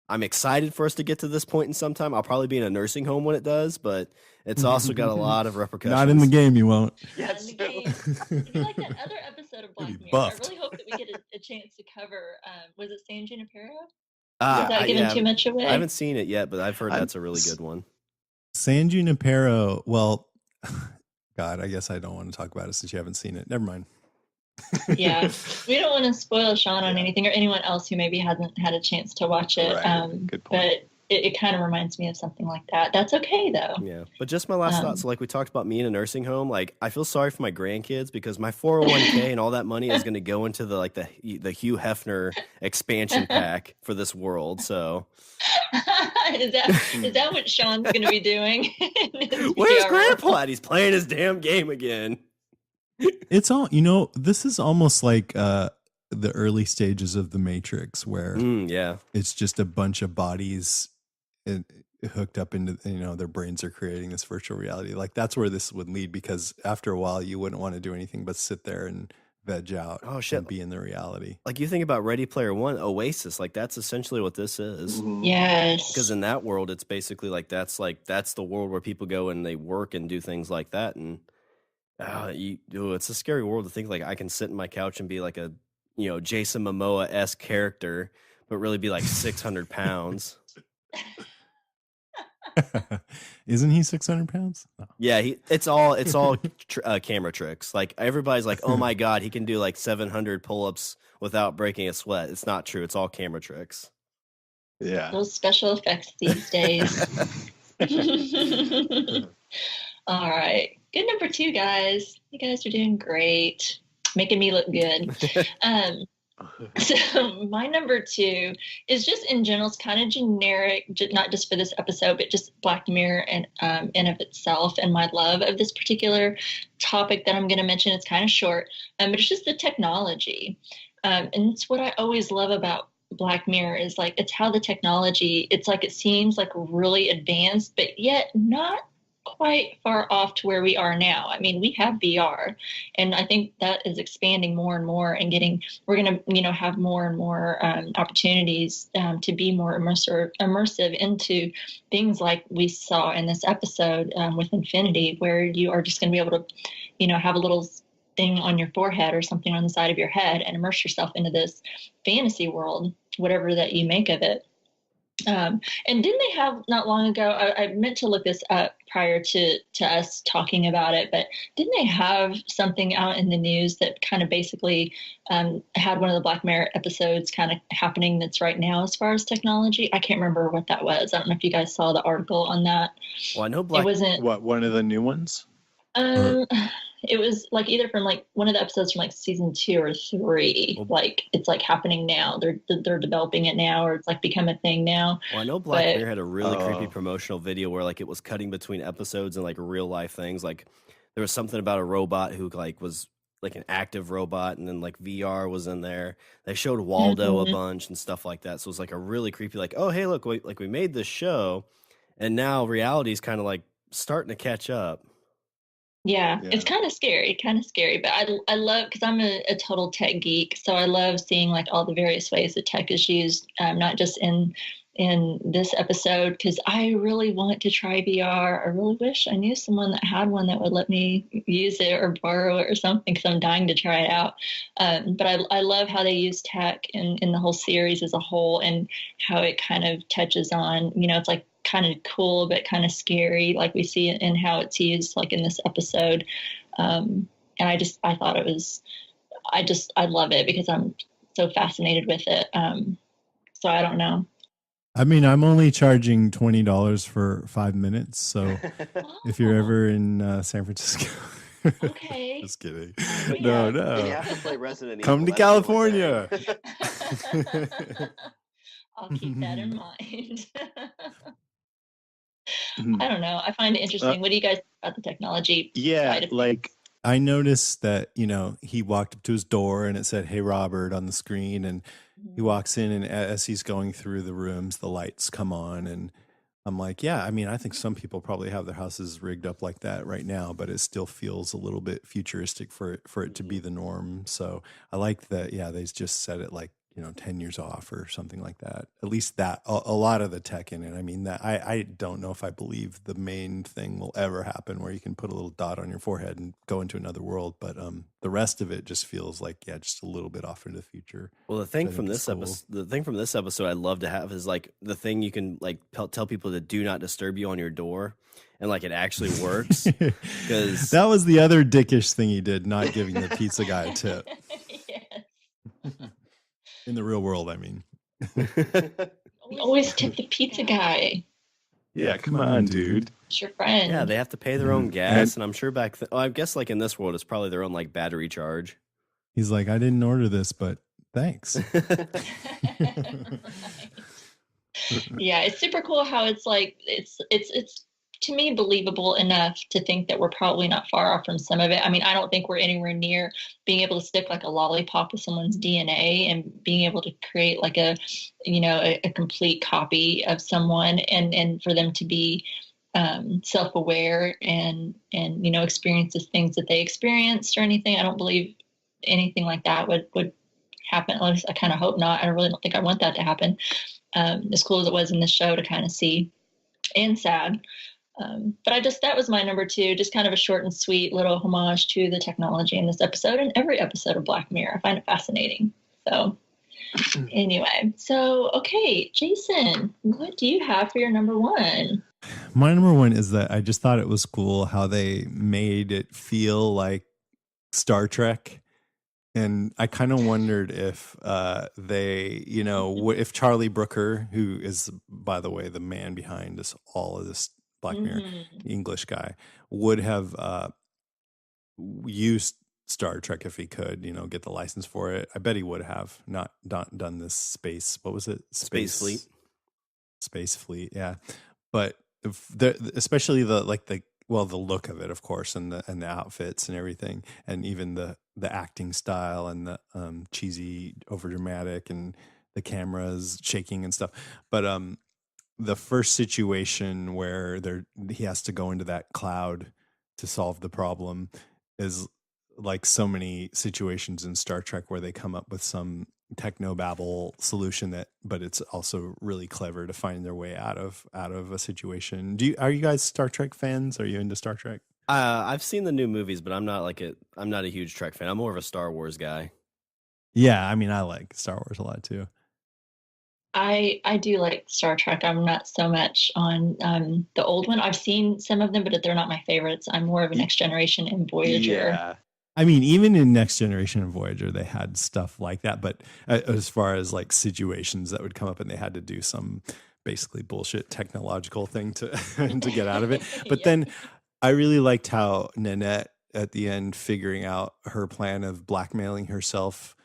I'm excited for us to get to this point in some time. I'll probably be in a nursing home when it does, but it's also got a lot of repercussions. Not in the game, you won't. Not in the game. If you like that other episode of Black You'll be Mirror, buffed. I really hope that we get a chance to cover. Was it San Junipero? Ah, Is that giving too much away? I haven't seen it yet, but I've heard that's a really good one. San Junipero, well, God, I guess I don't want to talk about it since you haven't seen it. Never mind. Yeah, we don't want to spoil Shawn on anything or anyone else who maybe hasn't had a chance to watch it. Right. Good point. But it kind of reminds me of something like that. That's okay though. Yeah, but just my last thought. So, like we talked about me in a nursing home. Like, I feel sorry for my grandkids because my 401k and all that money is going to go into the Hugh Hefner expansion pack for this world. So, is that what Shawn's going to be doing? where's Grandpa at? He's playing his damn game again. It's all, this is almost like the early stages of the Matrix where Yeah, it's just a bunch of bodies hooked up into, their brains are creating this virtual reality. Like that's where this would lead, because after a while you wouldn't want to do anything but sit there and veg out and be in the reality. like you think about Ready Player One, Oasis, like that's essentially what this is. Yes. Because in that world, it's basically that's the world where people go and they work and do things like that. And it's a scary world to think like I can sit in my couch and be like a Jason Momoa-esque character, but really be like 600 pounds. Isn't he 600 pounds? No. Yeah, it's all camera tricks. Like everybody's like, "Oh my god, he can do like 700 pull-ups without breaking a sweat." It's not true. It's all camera tricks. Yeah. Those special effects these days. All right. Good number 2, guys. You guys are doing great. Making me look good. So my number 2 is just in general, it's kind of generic, not just for this episode, but just Black Mirror and in of itself, and my love of this particular topic that I'm going to mention. It's kind of short, but it's just the technology. And it's what I always love about Black Mirror is like, it's how the technology, it's like, it seems like really advanced, but yet not quite far off to where we are now. I mean, we have VR, and I think that is expanding more and more, and we're going to, have more and more opportunities to be more immersive into things like we saw in this episode with Infinity, where you are just going to be able to, have a little thing on your forehead or something on the side of your head and immerse yourself into this fantasy world, whatever that you make of it. And didn't they have not long ago, I meant to look this up prior to us talking about it, but didn't they have something out in the news that kind of basically had one of the Black Mirror episodes kind of happening that's right now as far as technology? I can't remember what that was. I don't know if you guys saw the article on that. Well, I know It wasn't. What, one of the new ones? It was like either from like one of the episodes from like season 2 or 3. Like it's like happening now. They're developing it now, or it's like become a thing now. Well, I know Black Mirror had a really creepy promotional video where like it was cutting between episodes and like real life things. Like there was something about a robot who like was like an active robot, and then like VR was in there. They showed Waldo a bunch and stuff like that. So it was like a really creepy, like, oh hey, look, we made this show, and now reality is kind of like starting to catch up. Yeah, it's kind of scary, but I love, because I'm a total tech geek, so I love seeing like all the various ways that tech is used, not just in this episode, because I really want to try VR. I really wish I knew someone that had one that would let me use it or borrow it or something, because I'm dying to try it out. But I love how they use tech in the whole series as a whole, and how it kind of touches on, it's like kind of cool but kind of scary, like we see it in how it's used like in this episode. And I thought it was, I love it because I'm so fascinated with it. So I don't know. I mean, I'm only charging $20 for 5 minutes, so if you're ever in San Francisco. Okay. Just kidding. Yeah. No. You have to play Resident Evil. Come to That's California. I'll keep that in mind. I don't know. I find it interesting. What do you guys think about the technology? Yeah, like I noticed that, he walked up to his door and it said, "Hey, Robert," on the screen, and he walks in, and as he's going through the rooms, the lights come on, and I'm like, yeah, I mean, I think some people probably have their houses rigged up like that right now, but it still feels a little bit futuristic for it to be the norm. So I like that. Yeah, they just said it like, 10 years off or something like that. At least that a lot of the tech in it. I mean, that I don't know if I believe the main thing will ever happen where you can put a little dot on your forehead and go into another world. But the rest of it just feels like, just a little bit off into the future. Well, the thing from this episode I love to have is like the thing you can like tell people to do not disturb you on your door, and like it actually works. Because that was the other dickish thing he did, not giving the pizza guy a tip. Yes. In the real world, I mean. Always tip the pizza guy. Yeah, come on, dude. It's your friend. Yeah, they have to pay their own gas, and I'm sure I guess like in this world, it's probably their own like battery charge. He's like, I didn't order this, but thanks. Yeah, it's super cool how it's like it's to me believable enough to think that we're probably not far off from some of it. I mean, I don't think we're anywhere near being able to stick like a lollipop with someone's DNA and being able to create like a complete copy of someone, and for them to be self-aware and experience the things that they experienced or anything. I don't believe anything like that would happen. At least I kind of hope not. I really don't think I want that to happen. As cool as it was in this show to kind of see, and sad. But that was my number 2, just kind of a short and sweet little homage to the technology in this episode and every episode of Black Mirror. I find it fascinating. So anyway, okay, Jason, what do you have for your number 1? My number one is that I just thought it was cool how they made it feel like Star Trek. And I kind of wondered if they, if Charlie Brooker, who is, by the way, the man behind all of this Black Mirror English guy, would have used Star Trek if he could, get the license for it. I bet he would have not done this space. What was it? Space Fleet. Space Fleet, yeah. But especially the look of it, of course, and the outfits and everything, and even the acting style and the cheesy, overdramatic, and the cameras shaking and stuff. But the first situation where he has to go into that cloud to solve the problem is like so many situations in Star Trek where they come up with some technobabble solution but it's also really clever to find their way out of a situation. Are you guys Star Trek fans? Are you into Star Trek? I've seen the new movies, but I'm not a huge Trek fan. I'm more of a Star Wars guy. Yeah, I mean, I like Star Wars a lot too. I do like Star Trek. I'm not so much on the old one. I've seen some of them, but they're not my favorites. I'm more of a Next Generation and Voyager. Yeah. I mean, even in Next Generation and Voyager, they had stuff like that. But as far as like situations that would come up and they had to do some basically bullshit technological thing to to get out of it. But then I really liked how Nanette at the end figuring out her plan of blackmailing herself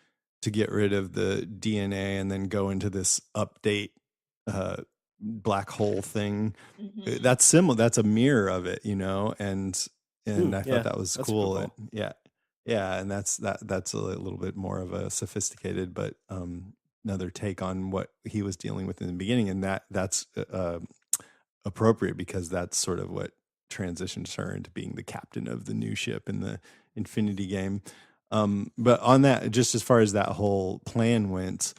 to get rid of the DNA and then go into this update black hole thing. That's similar. That's a mirror of it, and I thought that was cool. And, yeah, and that's a little bit more of a sophisticated, but another take on what he was dealing with in the beginning, and that's appropriate because that's sort of what transitions her into being the captain of the new ship in the Infinity game. But on that, just as far as that whole plan went,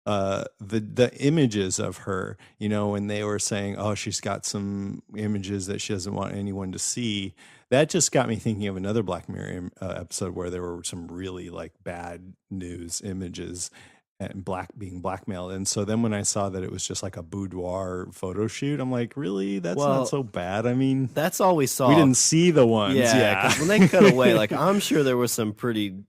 the images of her, when they were saying, oh, she's got some images that she doesn't want anyone to see, that just got me thinking of another Black Mirror episode where there were some really like bad news images and being blackmailed. And so then when I saw that it was just like a boudoir photo shoot, I'm like, really? That's not so bad. I mean, that's all we saw. We didn't see the ones. Yeah. 'Cause when they cut away, like, I'm sure there was some pretty.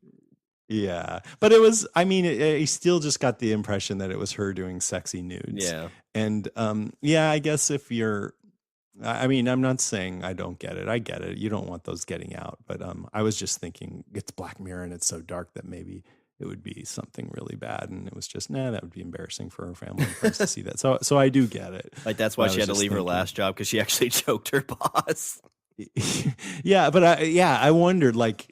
Yeah. But it was, I mean, I still just got the impression that it was her doing sexy nudes. Yeah. And I guess if you're, I mean, I'm not saying I don't get it. I get it. You don't want those getting out. But I was just thinking it's Black Mirror and it's so dark that maybe it would be something really bad. And it was just, that would be embarrassing for her family and friends to see that. So I do get it. Like, that's why she had to leave her last job, because she actually choked her boss. Yeah. But I wondered, like,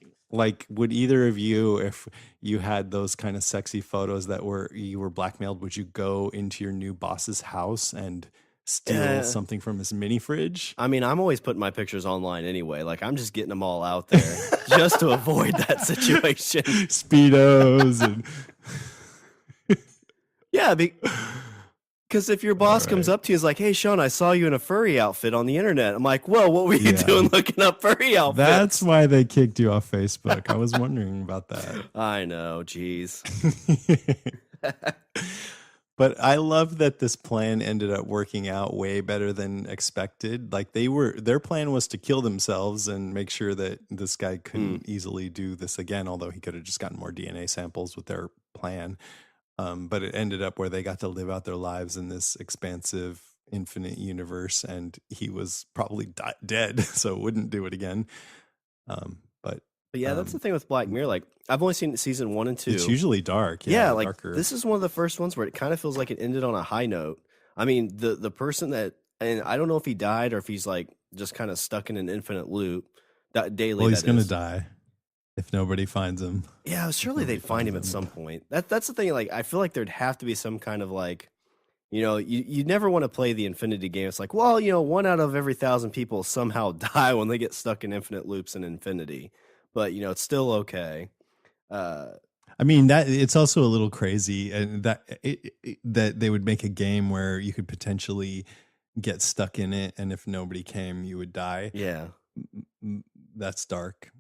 would either of you, if you had those kind of sexy photos that you were blackmailed, would you go into your new boss's house and steal something from his mini fridge? I mean, I'm always putting my pictures online anyway. Like, I'm just getting them all out there just to avoid that situation. Speedos and yeah, because if your boss comes up to you, is like, "Hey, Shawn, I saw you in a furry outfit on the internet." I'm like, "Well, what were you doing looking up furry outfits?" That's why they kicked you off Facebook. I was wondering about that. I know, jeez. But I love that this plan ended up working out way better than expected. Like their plan was to kill themselves and make sure that this guy couldn't easily do this again, although he could have just gotten more DNA samples with their plan. But it ended up where they got to live out their lives in this expansive, infinite universe, and he was probably dead, so wouldn't do it again. But yeah, that's the thing with Black Mirror. Like, I've only seen season 1 and 2. It's usually dark. Yeah, like darker. This is one of the first ones where it kind of feels like it ended on a high note. I mean, the person that, and I don't know if he died or if he's like just kind of stuck in an infinite loop daily. Well, he's going to die if nobody finds him. Yeah, surely they'd find him at some point. That's the thing. Like, I feel like there'd have to be some kind of like, you never want to play the infinity game. It's like, well, 1 out of every 1,000 people somehow die when they get stuck in infinite loops in infinity. But it's still okay. I mean, that it's also a little crazy, and that they would make a game where you could potentially get stuck in it, and if nobody came, you would die. Yeah, that's dark.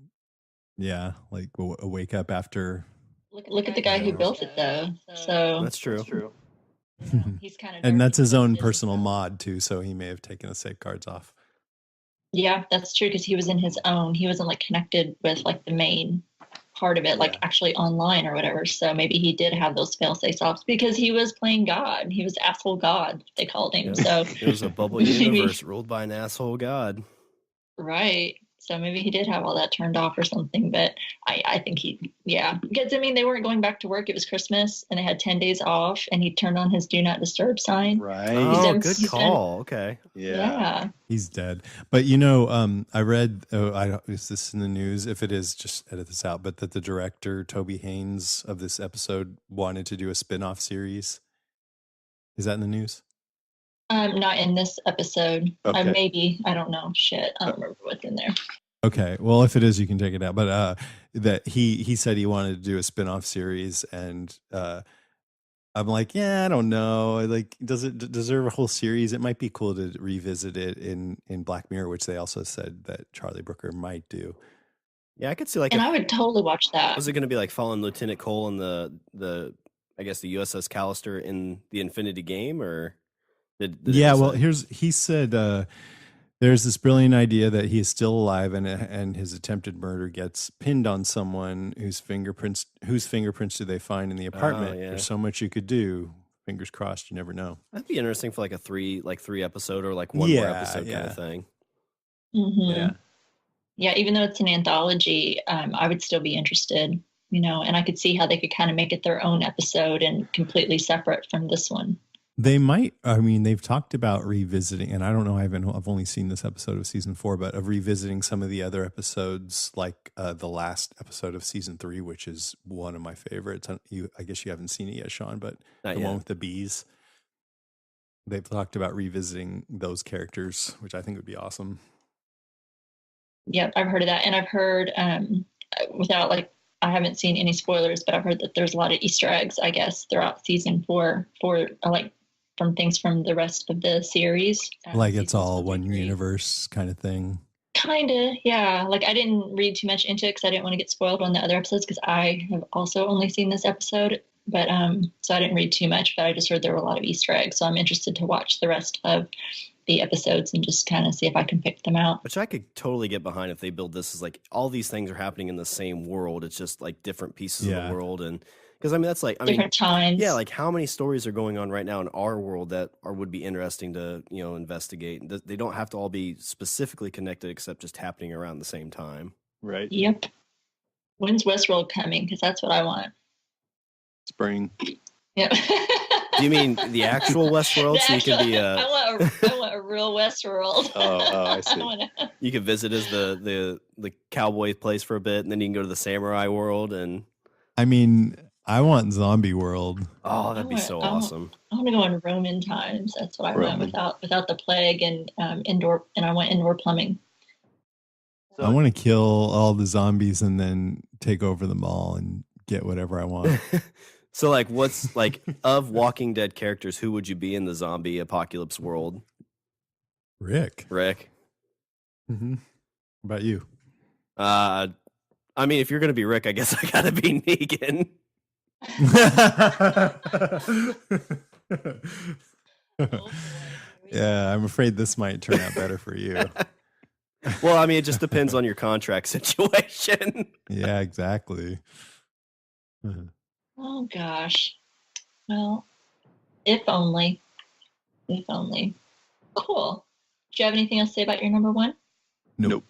Yeah, like wake up after. Look at the guy who built it, though. So that's true. He's kind of And that's his own personal mod too, so he may have taken the safeguards off. Yeah, that's true because he was in his own. He wasn't like connected with like the main part of it, like actually online or whatever. So maybe he did have those fail safes off because he was playing God. He was asshole God, they called him. So it was a bubble universe ruled by an asshole god. Right. So maybe he did have all that turned off or something, but I think because I mean, they weren't going back to work. It was Christmas and they had 10 days off and he turned on his do not disturb sign. Right. Oh, good call. Okay. Yeah. He's dead. But I read, is this in the news? If it is, just edit this out, but that the director, Toby Haynes of this episode wanted to do a spin-off series. Is that in the news? Not in this episode. Okay. Maybe. I don't know. Shit. I don't remember what's in there. Okay. Well, if it is, you can take it out. But that he said he wanted to do a spin-off series, and I'm like, I don't know. Like, does it deserve a whole series? It might be cool to revisit it in Black Mirror, which they also said that Charlie Brooker might do. Yeah, I could see and I would totally watch that. Was it going to be like following Lieutenant Cole in the I guess the USS Callister in the Infinity Game, or he said there's this brilliant idea that he is still alive and his attempted murder gets pinned on someone whose fingerprints do they find in the apartment. There's so much you could do. Fingers crossed, you never know. That'd be interesting for like a three episode or like one more episode kind of thing. Mm-hmm. Yeah, even though it's an anthology, I would still be interested, and I could see how they could kind of make it their own episode and completely separate from this one. They might. I mean, they've talked about revisiting, and I don't know. I've only seen this episode of season 4, but of revisiting some of the other episodes, like the last episode of season 3, which is one of my favorites. I guess you haven't seen it yet, Shawn, but Not the yet. one with the bees. They've talked about revisiting those characters, which I think would be awesome. Yep, I've heard of that, and I've heard I haven't seen any spoilers, but I've heard that there's a lot of Easter eggs, I guess, throughout season 4 for from things from the rest of the series. Like it's all one universe kind of thing. Kind of, yeah. Like I didn't read too much into it because I didn't want to get spoiled on the other episodes because I have also only seen this episode. But so I didn't read too much, but I just heard there were a lot of Easter eggs. So I'm interested to watch the rest of the episodes and just kind of see if I can pick them out. Which I could totally get behind if they build this as like all these things are happening in the same world. It's just like different pieces of the world. And because that's like, different times. Yeah, like how many stories are going on right now in our world that would be interesting to, investigate. They don't have to all be specifically connected except just happening around the same time. Right. Yep. When's Westworld coming? Because that's what I want. Spring. Yep. Do you mean the actual Westworld? So you can be I want a real Westworld. Oh, I see. You could visit as the cowboy place for a bit, and then you can go to the samurai world. And I mean, I want zombie world. Oh, that'd be so awesome. I want to go in Roman times. That's what I want without the plague and indoor. And I want indoor plumbing. I want to kill all the zombies and then take over the mall and get whatever I want. So, like, what's like of Walking Dead characters? Who would you be in the zombie apocalypse world? Rick. Mm-hmm. What about you? I mean, if you're gonna be Rick, I guess I gotta be Negan. Yeah, I'm afraid this might turn out better for you. Well, I mean, it just depends on your contract situation. Yeah, exactly. Oh gosh. Well, if only. Cool. Do you have anything else to say about your number 1? Nope.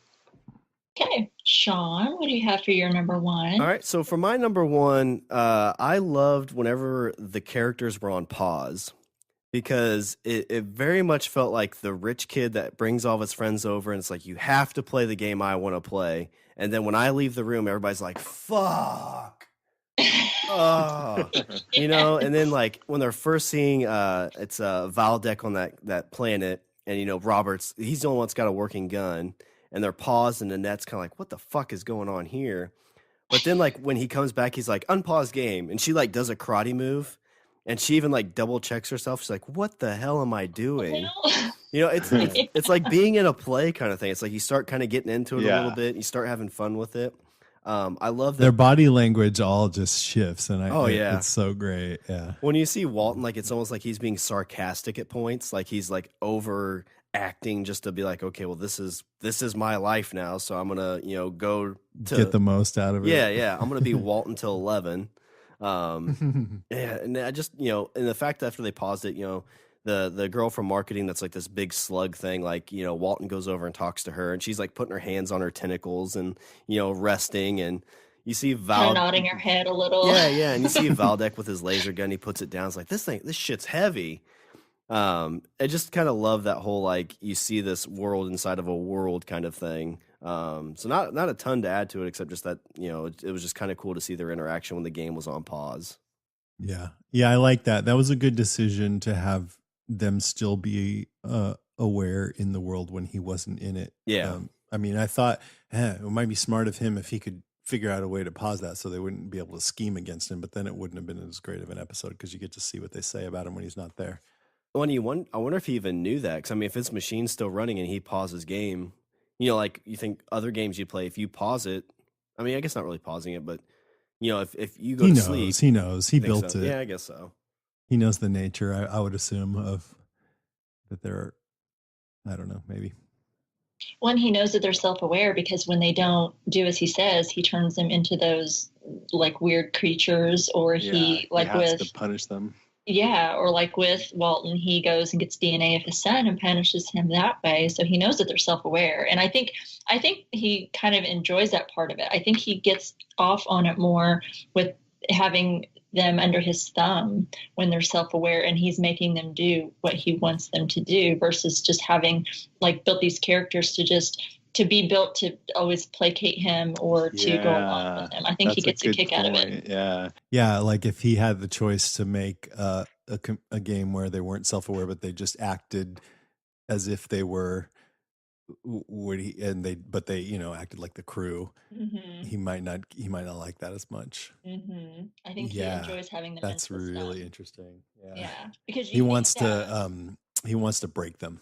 Okay, Shawn, what do you have for your number 1? All right, so for my number 1, I loved whenever the characters were on pause, because it very much felt like the rich kid that brings all of his friends over, and it's like, you have to play the game I want to play. And then when I leave the room, everybody's like, fuck. Oh, and then like when they're first seeing it's Valdek on that planet, and Roberts, he's the only one that's got a working gun, and they're paused, and Annette's kind of like, what the fuck is going on here? But then like when he comes back, he's like, unpause game, and she like does a karate move, and she even like double checks herself. She's like, what the hell am I doing? It's like being in a play kind of thing. It's like you start kind of getting into it a little bit, you start having fun with it. I love that Their body language all just shifts, and yeah, it's so great. Yeah. When you see Walton, like it's almost like he's being sarcastic at points, like he's like overacting just to be like, okay, well this is my life now, so I'm gonna go to get the most out of it. Yeah, I'm gonna be Walton till 11. Yeah, and I just and the fact that after they paused it, the girl from marketing that's like this big slug thing, like Walton goes over and talks to her, and she's like putting her hands on her tentacles and resting, and you see Val nodding her head a little. Yeah, and you see Valdek with his laser gun. He puts it down. It's like this shit's heavy. I just kind of love that whole like you see this world inside of a world kind of thing. So not a ton to add to it except just that it was just kind of cool to see their interaction when the game was on pause. Yeah, I like that. That was a good decision to have them still be aware in the world when he wasn't in it. Yeah, I mean, I thought it might be smart of him if he could figure out a way to pause that so they wouldn't be able to scheme against him, but then it wouldn't have been as great of an episode because you get to see what they say about him when he's not there. Well, I wonder if he even knew that, because I mean, if his machine's still running and he pauses game, like you think other games you play, if you pause it, I mean, I guess not really pausing it, but if you go to sleep, he knows, he built so. it. Yeah, I guess so. He knows the nature, I would assume, of that there are, I don't know, maybe. One, he knows that they're self-aware because when they don't do as he says, he turns them into those like weird creatures, or he has to punish them. Yeah, or like with Walton, he goes and gets DNA of his son and punishes him that way. So he knows that they're self-aware, and I think he kind of enjoys that part of it. I think he gets off on it more with having them under his thumb when they're self-aware, and he's making them do what he wants them to do versus just having like built these characters to be built to always placate him or to go along with him. I think he gets a kick out of it. Yeah, like if he had the choice to make a game where they weren't self-aware but they just acted as if they were, but they acted like the crew. Mm-hmm. He might not like that as much. Mm-hmm. I think he enjoys having them. That's really interesting. Yeah, because he wants to break them.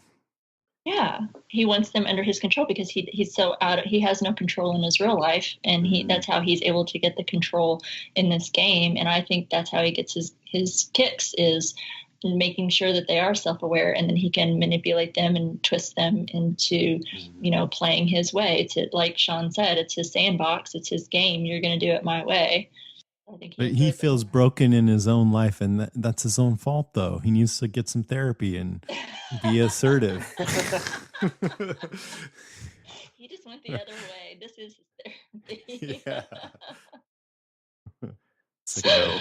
Yeah, he wants them under his control because he's so he has no control in his real life, and that's how he's able to get the control in this game. And I think that's how he gets his kicks, is making sure that they are self-aware, and then he can manipulate them and twist them into playing his way. To, like Shawn said, it's his sandbox, it's his game. You're going to do it my way. I think he feels broken in his own life, and that's his own fault, though. He needs to get some therapy and be assertive. He just went the other way. This is his therapy. So,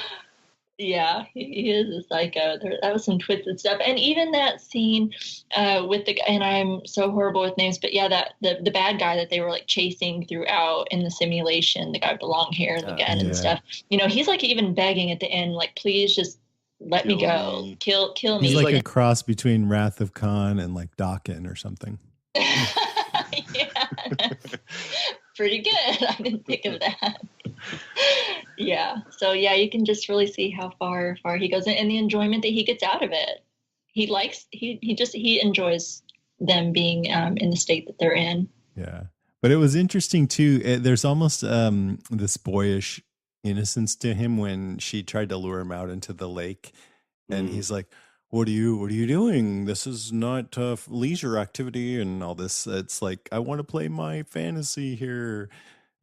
yeah, he is a psycho. That was some twisted stuff, and even that scene with and I'm so horrible with names, but yeah, that the bad guy that they were like chasing throughout in the simulation, the guy with the long hair and the gun and stuff. He's like even begging at the end, like, please just let me go, kill me. He's like a cross between Wrath of Khan and like Dakin or something. Yeah, pretty good. I didn't think of that. Yeah. So yeah, you can just really see how far he goes and the enjoyment that he gets out of it. He enjoys them being in the state that they're in. Yeah. But it was interesting too. There's almost this boyish innocence to him when she tried to lure him out into the lake, and he's like, what are you doing? This is not leisure activity and all this. It's like, I want to play my fantasy here,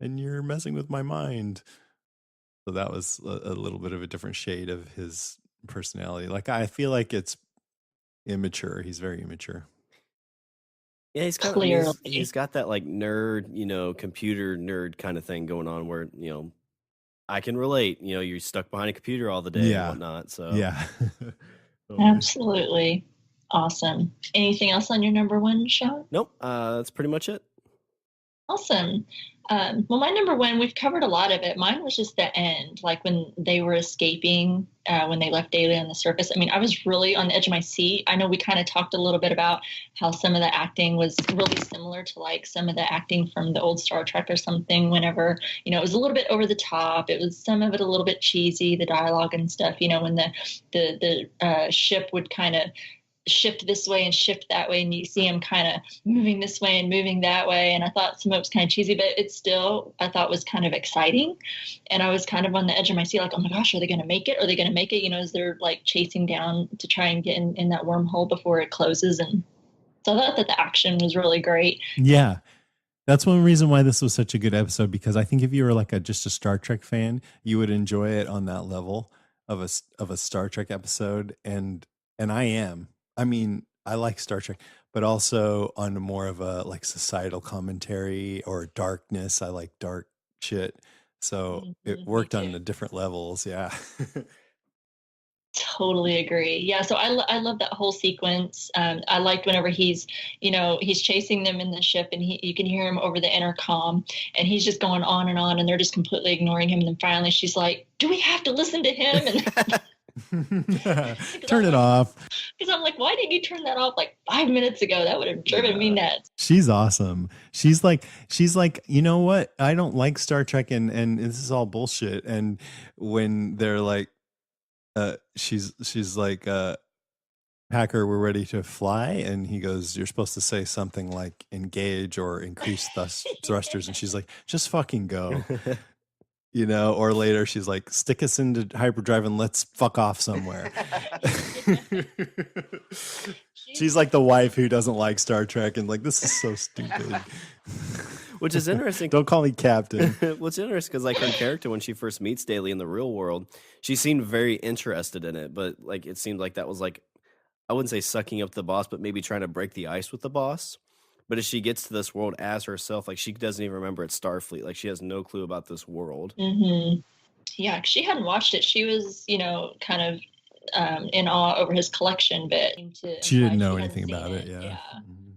and you're messing with my mind. So that was a little bit of a different shade of his personality. Like, I feel like it's immature. He's very immature. Yeah, he's got that like nerd, computer nerd kind of thing going on where, I can relate. You're stuck behind a computer all the day and whatnot. So yeah. Absolutely. Awesome. Anything else on your number one, Shawn? Nope. That's pretty much it. Awesome. Well, my number one, we've covered a lot of it. Mine was just the end, like when they were escaping, when they left Daly on the surface. I mean, I was really on the edge of my seat. I know we kind of talked a little bit about how some of the acting was really similar to like some of the acting from the old Star Trek or something, whenever, it was a little bit over the top. It was some of it a little bit cheesy, the dialogue and stuff, when the ship would kind of shift this way and shift that way, and you see him kind of moving this way and moving that way. And I thought some of it was kind of cheesy, but it still, I thought, was kind of exciting. And I was kind of on the edge of my seat, like, oh my gosh, are they going to make it? Are they going to make it? You know, as they're like chasing down to try and get in that wormhole before it closes. And so I thought that the action was really great. Yeah. That's one reason why this was such a good episode, because I think if you were like just a Star Trek fan, you would enjoy it on that level of a Star Trek episode. And I am. I mean, I like Star Trek, but also on more of a like societal commentary or darkness. I like dark shit. So it worked on the different levels. Yeah. Totally agree. Yeah. So I love that whole sequence. I liked whenever he's chasing them in the ship, and you can hear him over the intercom, and he's just going on, and they're just completely ignoring him. And then finally she's like, do we have to listen to him? And turn it off. Because I'm like, why didn't you turn that off like 5 minutes ago? That would have driven me nuts. She's awesome. She's like, you know what? I don't like Star Trek, and this is all bullshit. And when they're like, she's like, Packer, we're ready to fly. And he goes, you're supposed to say something like engage or increase thrusters. And she's like, just fucking go. You know, or later she's like, stick us into hyperdrive and let's fuck off somewhere. She's like the wife who doesn't like Star Trek and like, this is so stupid. Which is interesting. Don't call me captain. What's interesting because like her character, when she first meets Daly in the real world, she seemed very interested in it, but like it seemed like that was like, I wouldn't say sucking up the boss, but maybe trying to break the ice with the boss. But as she gets to this world as herself, like she doesn't even remember it's Starfleet. Like she has no clue about this world. Mm-hmm. Yeah, she hadn't watched it. She was, kind of in awe over his collection, but she didn't know anything about it. Yeah. Mm-hmm.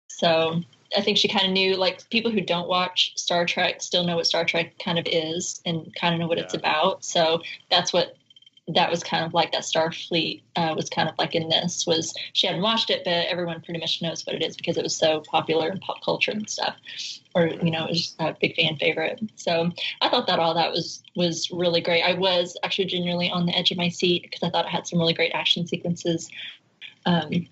So I think she kind of knew, like people who don't watch Star Trek still know what Star Trek kind of is and kind of know what it's about. So that was kind of like that Starfleet was kind of like in this, was she hadn't watched it, but everyone pretty much knows what it is because it was so popular in pop culture and stuff, or, it was a big fan favorite. So I thought that all that was really great. I was actually genuinely on the edge of my seat because I thought it had some really great action sequences. I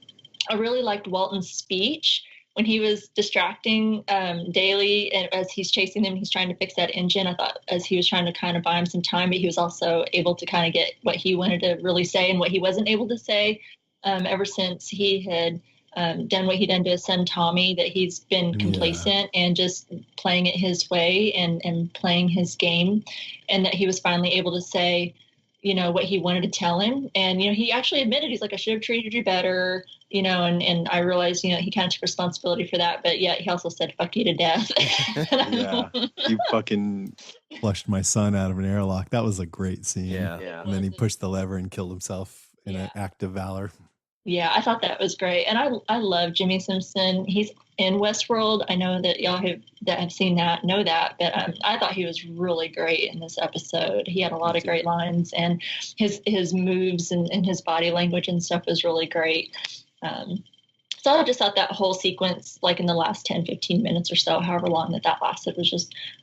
really liked Walton's speech when he was distracting Daly, and as he's chasing them, he's trying to fix that engine. I thought as he was trying to kind of buy him some time, but he was also able to kind of get what he wanted to really say and what he wasn't able to say ever since he had done what he'd done to his son Tommy, that he's been complacent and just playing it his way and playing his game, and that he was finally able to say, what he wanted to tell him. And, he actually admitted, he's like, I should have treated you better, and I realized, he kind of took responsibility for that. But yeah, he also said, fuck you to death. Yeah. You fucking flushed my son out of an airlock. That was a great scene. Yeah. And then he pushed the lever and killed himself in an act of valor. Yeah, I thought that was great. And I love Jimmy Simpson. He's in Westworld. I know that y'all that have seen that know that, but I thought he was really great in this episode. He had a lot of great lines, and his moves and his body language and stuff was really great. So I just thought that whole sequence, like in the last 10, 15 minutes or so, however long that lasted,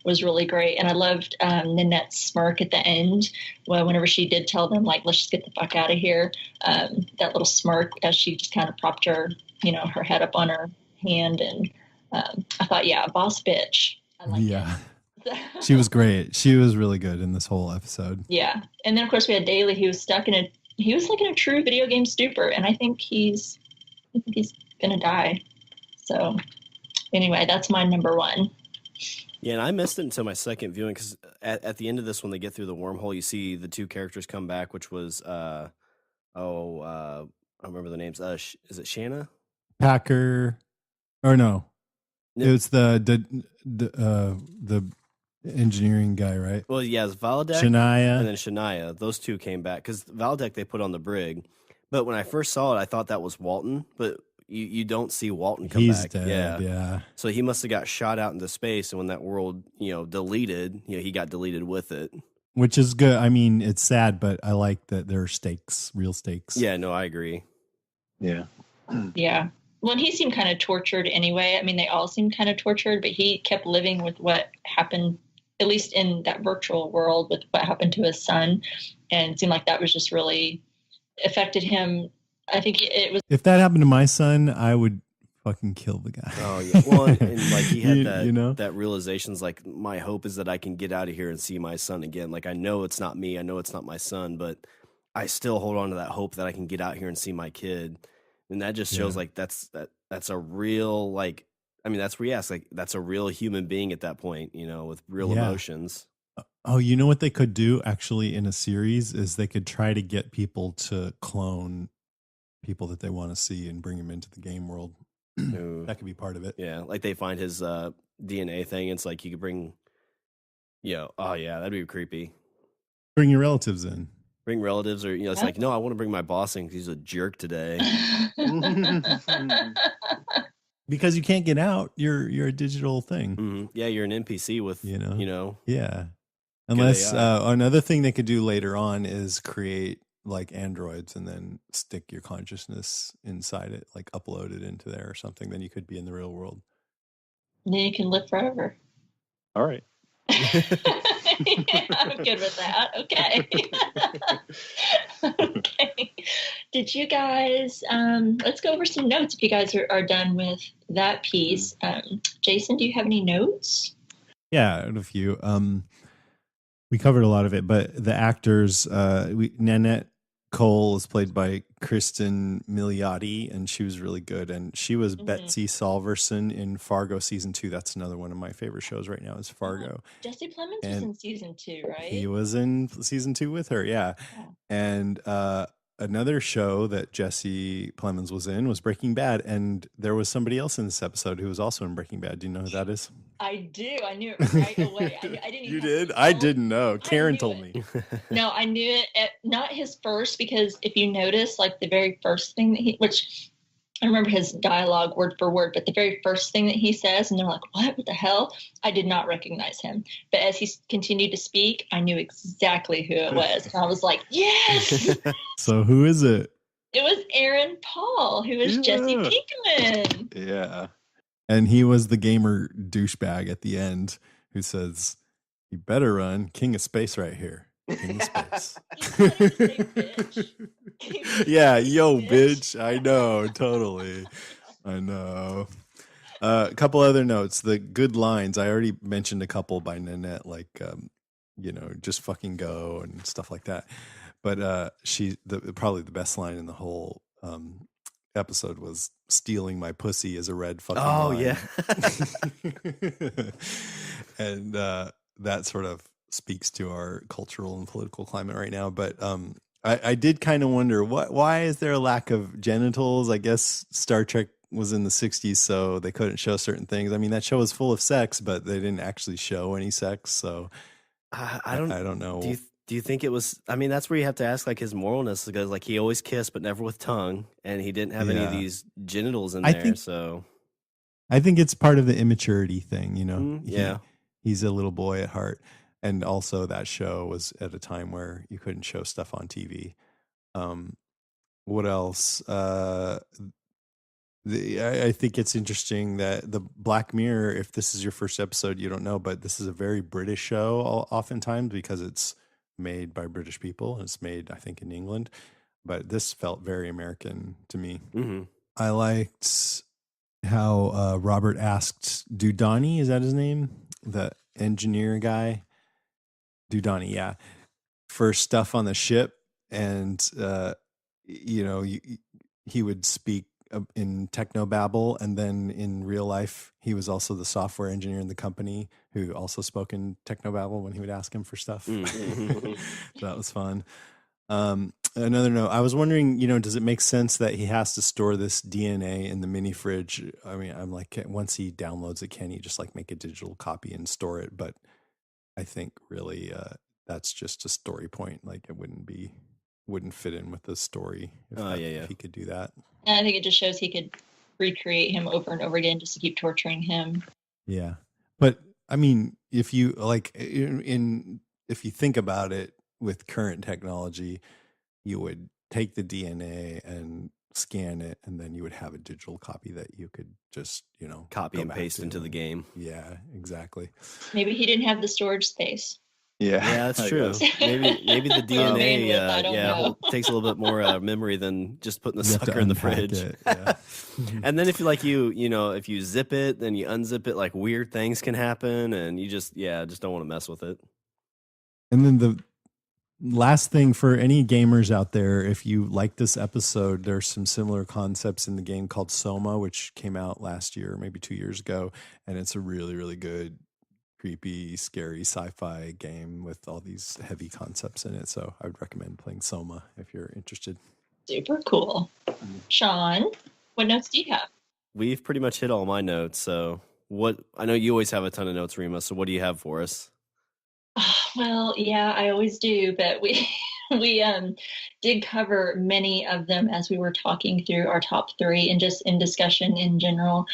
was really great. And I loved Nanette's smirk at the end, whenever she did tell them, like, let's just get the fuck out of here. That little smirk as she just kind of propped her, her head up on her hand. And I thought, yeah, boss bitch. I like it. She was great. She was really good in this whole episode. Yeah. And then, of course, we had Daly, who was stuck he was like in a true video game stupor. And I think he's gonna die. So anyway, that's my number one. Yeah, and I missed it until my second viewing because at the end of this, when they get through the wormhole, you see the two characters come back, which was I don't remember the names. Is it Shanna? Packer, or no? It was the engineering guy, right? Well, yeah, it's Validek, Shania, and then Shania. Those two came back because Validek they put on the brig. But when I first saw it, I thought that was Walton, but you don't see Walton come back. He's dead, yeah. So he must have got shot out into space, and when that world, deleted, he got deleted with it. Which is good. I mean, it's sad, but I like that there are stakes, real stakes. Yeah, no, I agree. Yeah. Yeah. Well, and he seemed kind of tortured anyway. I mean, they all seemed kind of tortured, but he kept living with what happened, at least in that virtual world, with what happened to his son. And it seemed like that was just really affected him I think it was. If that happened to my son, I would fucking kill the guy. Oh yeah. Well, and like he had that, you know? that realization's like, my hope is that I can get out of here and see my son again. Like I know it's not me, I know it's not my son, but I still hold on to that hope that I can get out here and see my kid. And that just shows like that's a real, like, I mean, that's where you ask, like, that's a real human being at that point, you know, with real emotions. Oh, you know what they could do actually in a series is they could try to get people to clone people that they want to see and bring them into the game world. That could be part of it. Yeah, like they find his DNA thing. It's like you could bring, oh yeah, that'd be creepy. Bring your relatives in. Bring relatives, or it's like, no, I want to bring my boss in because he's a jerk today. Because you can't get out. You're a digital thing. Mm-hmm. Yeah, you're an NPC with Yeah. Unless another thing they could do later on is create like androids and then stick your consciousness inside it, like upload it into there or something. Then you could be in the real world. And then you can live forever. All right. Yeah, I'm good with that. Okay. Okay. Did you guys, let's go over some notes if you guys are done with that piece. Jason, do you have any notes? Yeah, I had a few. We covered a lot of it, but the actors, Nanette Cole is played by Kristen Milioti, and she was really good. And she was Betsy Salverson in Fargo season 2. That's another one of my favorite shows right now is Fargo. Jesse Plemons was in season 2, right? He was in season 2 with her, yeah. And another show that Jesse Plemons was in was Breaking Bad, and there was somebody else in this episode who was also in Breaking Bad. Do you know who that is? I do. I knew it right away. I didn't even. You did? I didn't know. Karen told me. No, I knew it. Not his first, because if you notice, like the very first thing that which I remember his dialogue word for word, but the very first thing that he says, and they're like, what the hell? I did not recognize him. But as he continued to speak, I knew exactly who it was. And I was like, yes. So who is it? It was Aaron Paul, who is Jesse Pinkman. Yeah. And he was the gamer douchebag at the end who says, you better run. King of Space right here. King of Space. Yeah, yo, bitch. I know, totally. I know. A couple other notes. The good lines. I already mentioned a couple by Nanette, like, just fucking go and stuff like that. But probably the best line in the whole episode was stealing my pussy is a red fucking line. Yeah. And that sort of speaks to our cultural and political climate right now. But I did kind of wonder why is there a lack of genitals? I guess Star Trek was in the 60s, so they couldn't show certain things. I mean, that show was full of sex, but they didn't actually show any sex. So I don't know. Do you think it was, I mean, that's where you have to ask like his moralness, because like he always kissed, but never with tongue, and he didn't have any of these genitals in there. So I think it's part of the immaturity thing, Yeah. He's a little boy at heart. And also that show was at a time where you couldn't show stuff on TV. What else? I think it's interesting that the Black Mirror, if this is your first episode, you don't know, but this is a very British show oftentimes because it's made by British people. And it's made, I think, in England. But this felt very American to me. Mm-hmm. I liked how Robert asked Dudani, is that his name? The engineer guy? Dudani, yeah, for stuff on the ship, and he would speak in technobabble, and then in real life, he was also the software engineer in the company who also spoke in technobabble when he would ask him for stuff. Mm-hmm. So that was fun. Another note, I was wondering, does it make sense that he has to store this DNA in the mini fridge? I mean, I'm like, once he downloads it, can he just like make a digital copy and store it? But I think really that's just a story point. Like it wouldn't fit in with the story if he could do that. And I think it just shows he could recreate him over and over again just to keep torturing him. Yeah. But I mean, if you like if you think about it with current technology, you would take the DNA and scan it, and then you would have a digital copy that you could just, copy and paste into the game. Yeah, exactly. Maybe he didn't have the storage space. Yeah, that's I true. guess. Maybe the DNA, I don't know. takes a little bit more memory than just putting the You have to sucker in the unpack fridge. it, yeah. And then if if you zip it, then you unzip it, like weird things can happen, and you just don't want to mess with it. And then the last thing for any gamers out there, if you like this episode, there's some similar concepts in the game called Soma, which came out last year, maybe 2 years ago, and it's a really, really good, creepy, scary sci-fi game with all these heavy concepts in it. So I would recommend playing Soma if you're interested. Super cool. Shawn, what notes do you have? We've pretty much hit all my notes. So I know you always have a ton of notes, Rima. So what do you have for us? Well, yeah, I always do, but we did cover many of them as we were talking through our top three and just in discussion in general.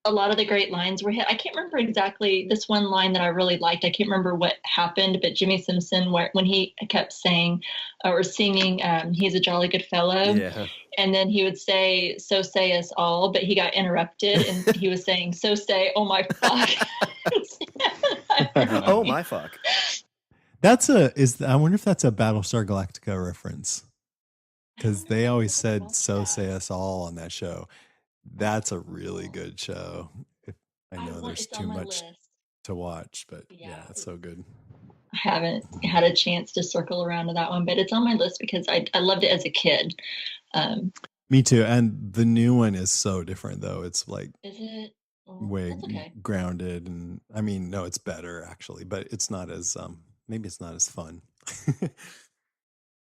A lot of the great lines were hit. I can't remember exactly this one line that I really liked. I can't remember what happened, but Jimmy Simpson, when he kept saying or singing, he's a jolly good fellow. Yeah. And then he would say, so say us all, but he got interrupted and he was saying, so say, oh my fuck. Oh my fuck. I wonder if that's a Battlestar Galactica reference. Because they always said so say us all on that show. That's a really good show. I know there's too much to watch, but yeah, it's so good. I haven't had a chance to circle around to that one, but it's on my list because I loved it as a kid. Me too. And the new one is so different, though. It's like is it way grounded, and I mean, no, it's better actually, but it's not as maybe it's not as fun.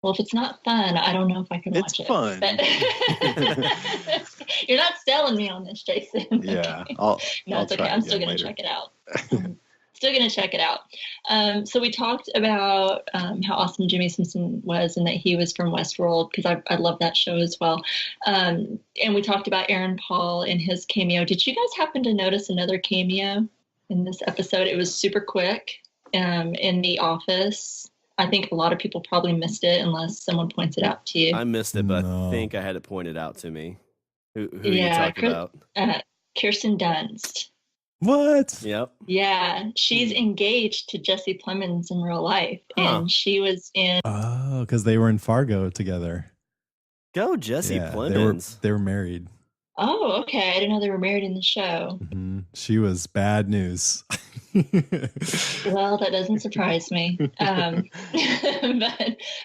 Well, if it's not fun, I don't know if I can watch it. It's fun. But you're not selling me on this, Jason. Yeah. It's okay. I'm still going to check it out. Still going to check it out. So we talked about how awesome Jimmy Simpson was and that he was from Westworld, because I love that show as well. And we talked about Aaron Paul and his cameo. Did you guys happen to notice another cameo in this episode? It was super quick in The Office. I think a lot of people probably missed it unless someone points it out to you. I missed it, but I think I had it pointed out to me. Who are you talking about? Kirsten Dunst. What? Yep. Yeah, she's engaged to Jesse Plemons in real life, and she was in. Oh, because they were in Fargo together. Go Jesse Plemons. They were married. Oh, okay. I didn't know they were married in the show. Mm-hmm. She was bad news. Well, that doesn't surprise me. But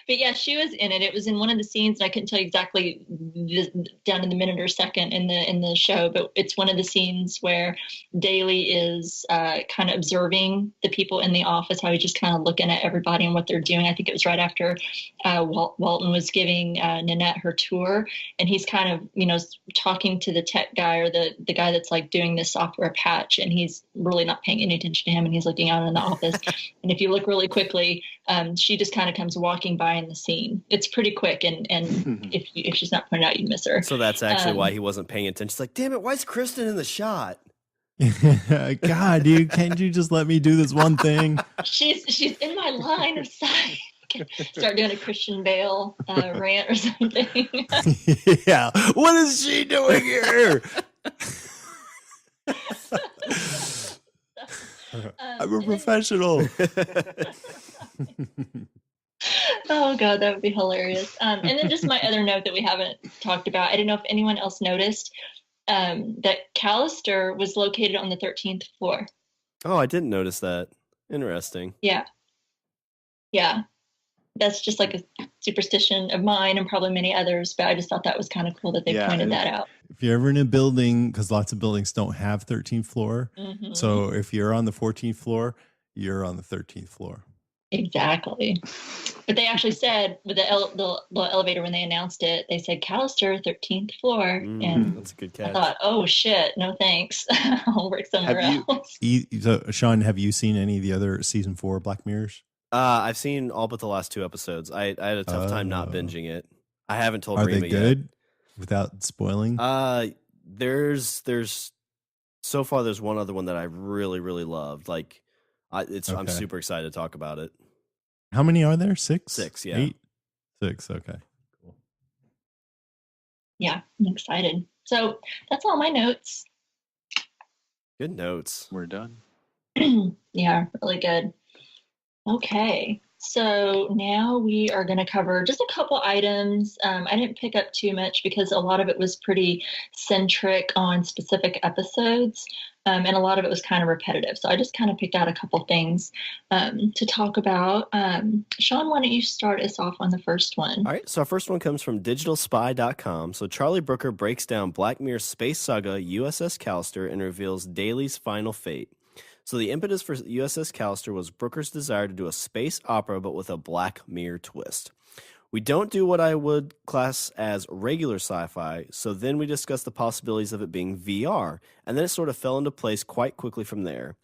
yeah, she was in it. It was in one of the scenes, and I couldn't tell you exactly down to the minute or second in the show, but it's one of the scenes where Daly is kind of observing the people in the office, how he's just kind of looking at everybody and what they're doing. I think it was right after Walton was giving Nanette her tour, and he's kind of, talking to the tech guy or the guy that's like doing this software patch, and he's really not paying any attention to him, and he's looking out in the office. And if you look really quickly, she just kind of comes walking by in the scene. It's pretty quick, and if she's not pointed out, you miss her. So that's actually why he wasn't paying attention. She's like, damn it, why is Kristen in the shot? God, dude, can't you just let me do this one thing? She's in my line of sight. Start doing a Christian Bale rant or something. Yeah, what is she doing here? I'm a professional. Oh God, that would be hilarious. And then just my other note that we haven't talked about. I don't know if anyone else noticed that Callister was located on the 13th floor. Oh, I didn't notice that. Interesting. Yeah. That's just like a superstition of mine and probably many others, but I just thought that was kind of cool that they pointed that out. If you're ever in a building, because lots of buildings don't have 13th floor, so if you're on the 14th floor, you're on the 13th floor. Exactly. But they actually said with the elevator when they announced it, they said Callister 13th floor, and that's a good catch. I thought, oh shit, no thanks, I'll work somewhere else. So, Shawn, have you seen any of the other season 4 Black Mirrors? I've seen all but the last 2 episodes. I had a tough time not binging it. I haven't told Rima yet. Are they good? Without spoiling? There's so far there's one other one that I really, really loved. Like I'm super excited to talk about it. How many are there? 6? 6, yeah. 8? 6, okay. Cool. Yeah, I'm excited. So that's all my notes. Good notes. We're done. Yeah, really good. Okay, so now we are going to cover just a couple items. I didn't pick up too much because a lot of it was pretty centric on specific episodes, and a lot of it was kind of repetitive. So I just kind of picked out a couple things to talk about. Shawn, why don't you start us off on the first one? All right, so our first one comes from digitalspy.com. So Charlie Brooker breaks down Black Mirror's space saga USS Callister and reveals Daly's final fate. So the impetus for USS Callister was Brooker's desire to do a space opera, but with a Black Mirror twist. We don't do what I would class as regular sci-fi, so then we discussed the possibilities of it being VR, and then it sort of fell into place quite quickly from there.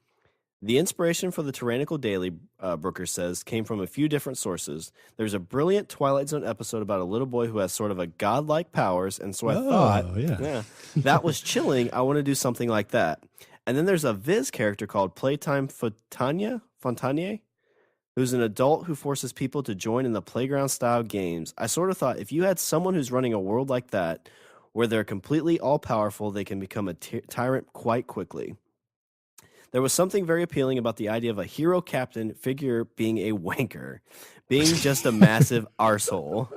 The inspiration for the Tyrannical Daily, Brooker says, came from a few different sources. There's a brilliant Twilight Zone episode about a little boy who has sort of a godlike powers, and so I thought, that was chilling. I want to do something like that. And then there's a Viz character called Playtime Fontanier, who's an adult who forces people to join in the playground-style games. I sort of thought if you had someone who's running a world like that, where they're completely all-powerful, they can become a tyrant quite quickly. There was something very appealing about the idea of a hero captain figure being a wanker, being just a massive arsehole.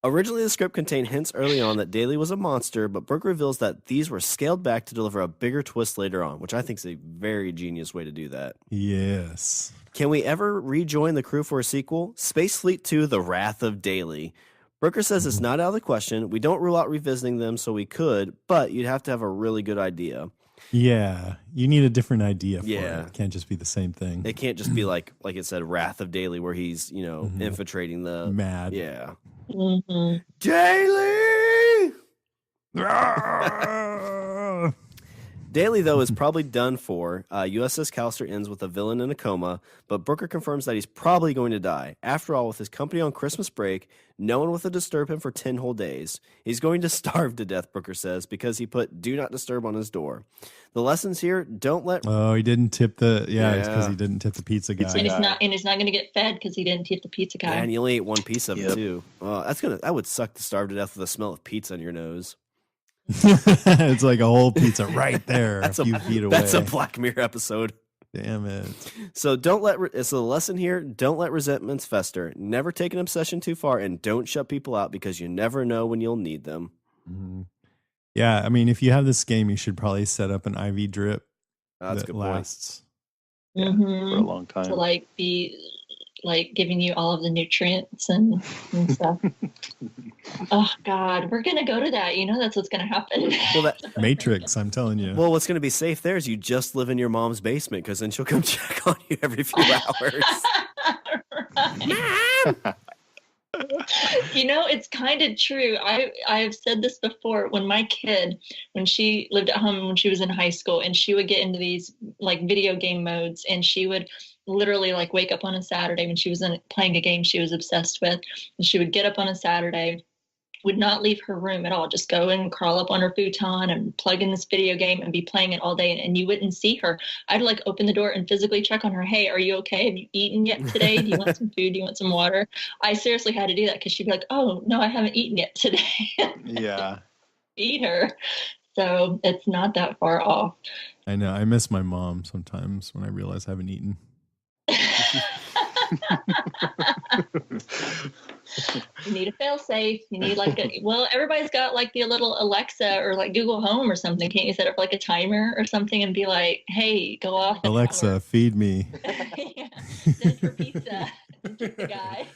Originally, the script contained hints early on that Daly was a monster, but Brooke reveals that these were scaled back to deliver a bigger twist later on, which I think is a very genius way to do that. Yes. Can we ever rejoin the crew for a sequel? Space Fleet 2, The Wrath of Daly. Brooker says it's not out of the question. We don't rule out revisiting them, so we could, but you'd have to have a really good idea. Yeah, you need a different idea for it. Yeah. It can't just be the same thing. It can't just be like it said, Wrath of Daly, where he's, infiltrating the... Mad. Yeah. Mm-hmm. Daly! Daly, though, is probably done for. USS Callister ends with a villain in a coma, but Brooker confirms that he's probably going to die. After all, with his company on Christmas break, no one will disturb him for 10 whole days. He's going to starve to death, Brooker says, because he put Do Not Disturb on his door. The lessons here, don't let... Oh, he didn't tip the... Yeah, it's because he didn't tip the pizza guy. And he's not going to get fed because he didn't tip the pizza guy. And he only ate one piece of it, too. That would suck to starve to death with the smell of pizza in your nose. It's like a whole pizza right there. a few feet away. That's a Black Mirror episode. Damn it. So the lesson here, don't let resentments fester. Never take an obsession too far, and don't shut people out because you never know when you'll need them. Mm-hmm. Yeah, I mean, if you have this game, you should probably set up an IV drip That's a good lasts. For a long time. To be giving you all of the nutrients and stuff. Oh God, we're gonna go to that. That's what's gonna happen. Well, Matrix, I'm telling you. Well, what's gonna be safe there is you just live in your mom's basement, because then she'll come check on you every few hours. Mom! It's kind of true. I've said this before. When she lived at home when she was in high school, and she would get into these video game modes, and she would literally wake up on a Saturday when she was playing a game she was obsessed with, and she would get up on a Saturday, would not leave her room at all, just go and crawl up on her futon and plug in this video game and be playing it all day, and you wouldn't see her. I'd open the door and physically check on her. Hey, are you okay? Have you eaten yet today? Do you want some food? Do you want some water? I seriously had to do that because she'd be like, oh no, I haven't eaten yet today. Yeah. Feed her. So it's not that far off. I know. I miss my mom sometimes when I realize I haven't eaten. You need a fail safe. You need everybody's got the little Alexa or Google Home or something. Can't you set up a timer or something and be like, hey, go off and Alexa, feed me. Yeah, send for pizza. Get the guy.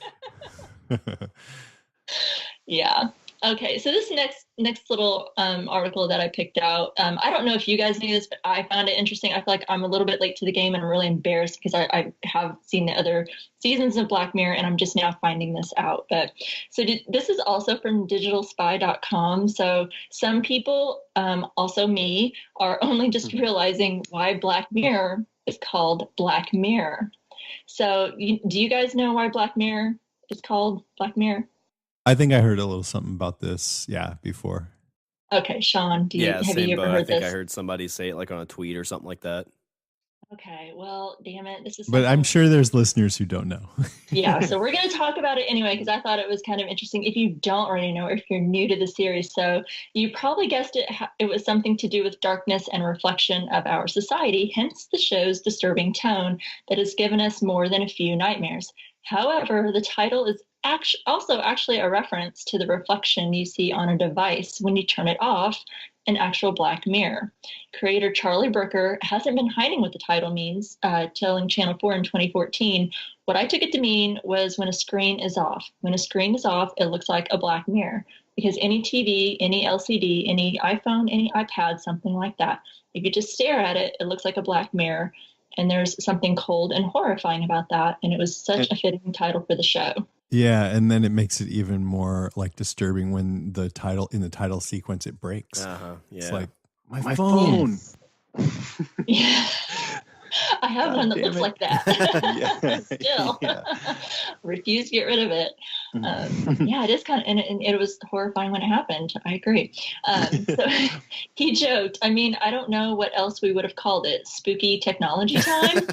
Yeah. Okay, so this next little article that I picked out, I don't know if you guys knew this, but I found it interesting. I feel like I'm a little bit late to the game, and I'm really embarrassed because I have seen the other seasons of Black Mirror, and I'm just now finding this out. But this is also from digitalspy.com. So some people, also me, are only just realizing why Black Mirror is called Black Mirror. So do you guys know why Black Mirror is called Black Mirror? I think I heard a little something about this, before. Okay, Shawn, have you ever heard this? I think I heard somebody say it on a tweet or something like that. Okay, well, damn it. This is But I'm something. sure there's listeners who don't know. Yeah, so we're going to talk about it anyway because I thought it was kind of interesting if you don't already know or if you're new to the series. So you probably guessed it. It was something to do with darkness and reflection of our society, hence the show's disturbing tone that has given us more than a few nightmares. However, the title is also actually a reference to the reflection you see on a device when you turn it off, an actual black mirror. Creator Charlie Brooker hasn't been hiding what the title means, telling Channel 4 in 2014. What I took it to mean was when a screen is off. When a screen is off, it looks like a black mirror because any TV, any LCD, any iPhone, any iPad, something like that, if you just stare at it, it looks like a black mirror. And there's something cold and horrifying about that. And it was such a fitting title for the show. Yeah, and then it makes it even more like disturbing when the title sequence it breaks. Yeah. It's like my phone. Yeah. I have one that looks like that. Still. Refuse to get rid of it. Yeah, it is kind of, and it was horrifying when it happened. I agree. So he joked, I mean, I don't know what else we would have called it. Spooky technology time?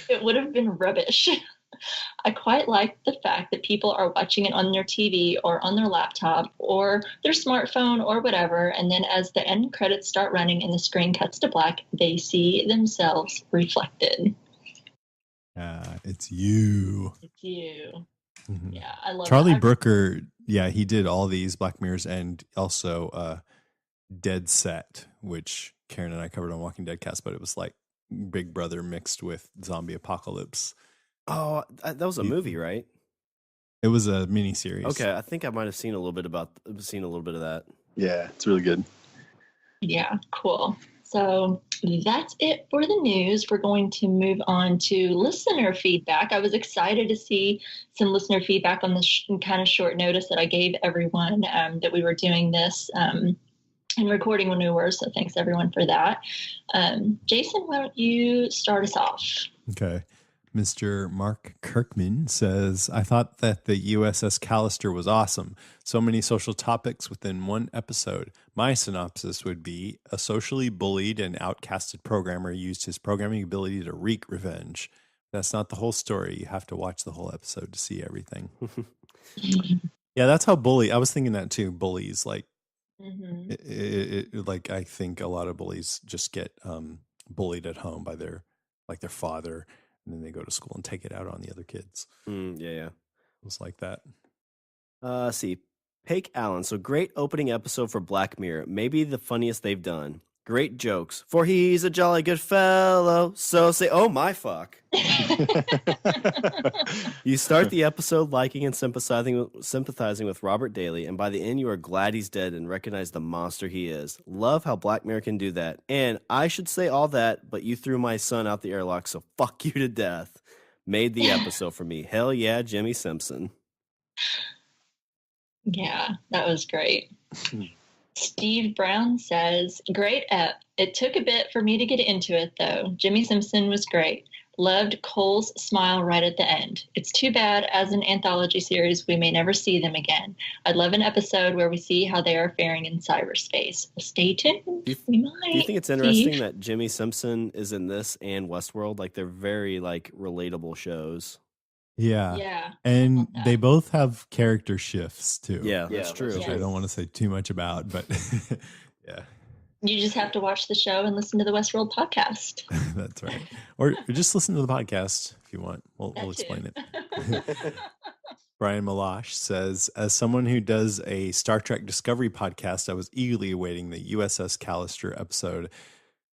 It would have been rubbish. I quite like the fact that people are watching it on their TV or on their laptop or their smartphone or whatever, and then as the end credits start running and the screen cuts to black, they see themselves reflected. It's you. It's you. Mm-hmm. Yeah, I love Charlie that. Brooker. Yeah, he did all these Black Mirrors and also Dead Set, which Karen and I covered on Walking Dead Cast, but it was like Big Brother mixed with zombie apocalypse. Oh, that was a movie, right? It was a mini series. Okay, I think I might have seen a little bit of that. Yeah, it's really good. Yeah, cool. So that's it for the news. We're going to move on to listener feedback. I was excited to see some listener feedback on this kind of short notice that I gave everyone that we were doing this and recording when we were. So thanks everyone for that. Jason, why don't you start us off? Okay. Mr. Mark Kirkman says, I thought that the USS Callister was awesome. So many social topics within one episode. My synopsis would be a socially bullied and outcasted programmer used his programming ability to wreak revenge. That's not the whole story. You have to watch the whole episode to see everything. Yeah, that's how I was thinking that too. Bullies, like, like I think a lot of bullies just get bullied at home by their father. And then they go to school and take it out on the other kids. Yeah. It was like that. See, Pake Allen. So great opening episode for Black Mirror. Maybe the funniest they've done. Great jokes. For he's a jolly good fellow. So say, oh my fuck. You start the episode liking and sympathizing with Robert Daly, and by the end you are glad he's dead and recognize the monster he is. Love how Black Mirror can do that. And I should say all that, but you threw my son out the airlock, so fuck you to death. Made the episode for me. Hell yeah, Jimmy Simpson. Yeah, that was great. Steve Brown says, great ep. It took a bit for me to get into it, though. Jimmy Simpson was great. Loved Cole's smile right at the end. It's too bad, as an anthology series, we may never see them again. I'd love an episode where we see how they are faring in cyberspace. Stay tuned. Do you think it's interesting that Jimmy Simpson is in this and Westworld? Like, they're very, like, relatable shows. Yeah. And they both have character shifts, too. Yeah, that's true. Which I don't want to say too much about, but yeah. You just have to watch the show and listen to the Westworld podcast. That's right. Or just listen to the podcast if you want. We'll explain it. Brian Malash says, as someone who does a Star Trek Discovery podcast, I was eagerly awaiting the USS Callister episode,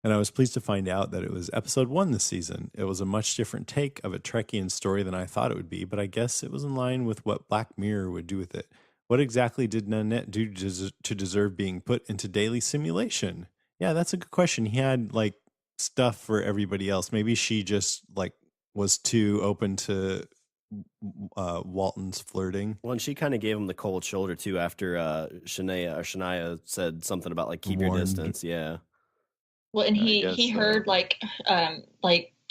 and I was pleased to find out that it was episode 1 this season. It was a much different take of a Trekkian story than I thought it would be, but I guess it was in line with what Black Mirror would do with it. What exactly did Nanette do to deserve being put into daily simulation? Yeah, that's a good question. He had like stuff for everybody else. Maybe she just like was too open to Walton's flirting. Well, and she kind of gave him the cold shoulder too after Shania said something about like keep your distance. Yeah. Well, and he heard like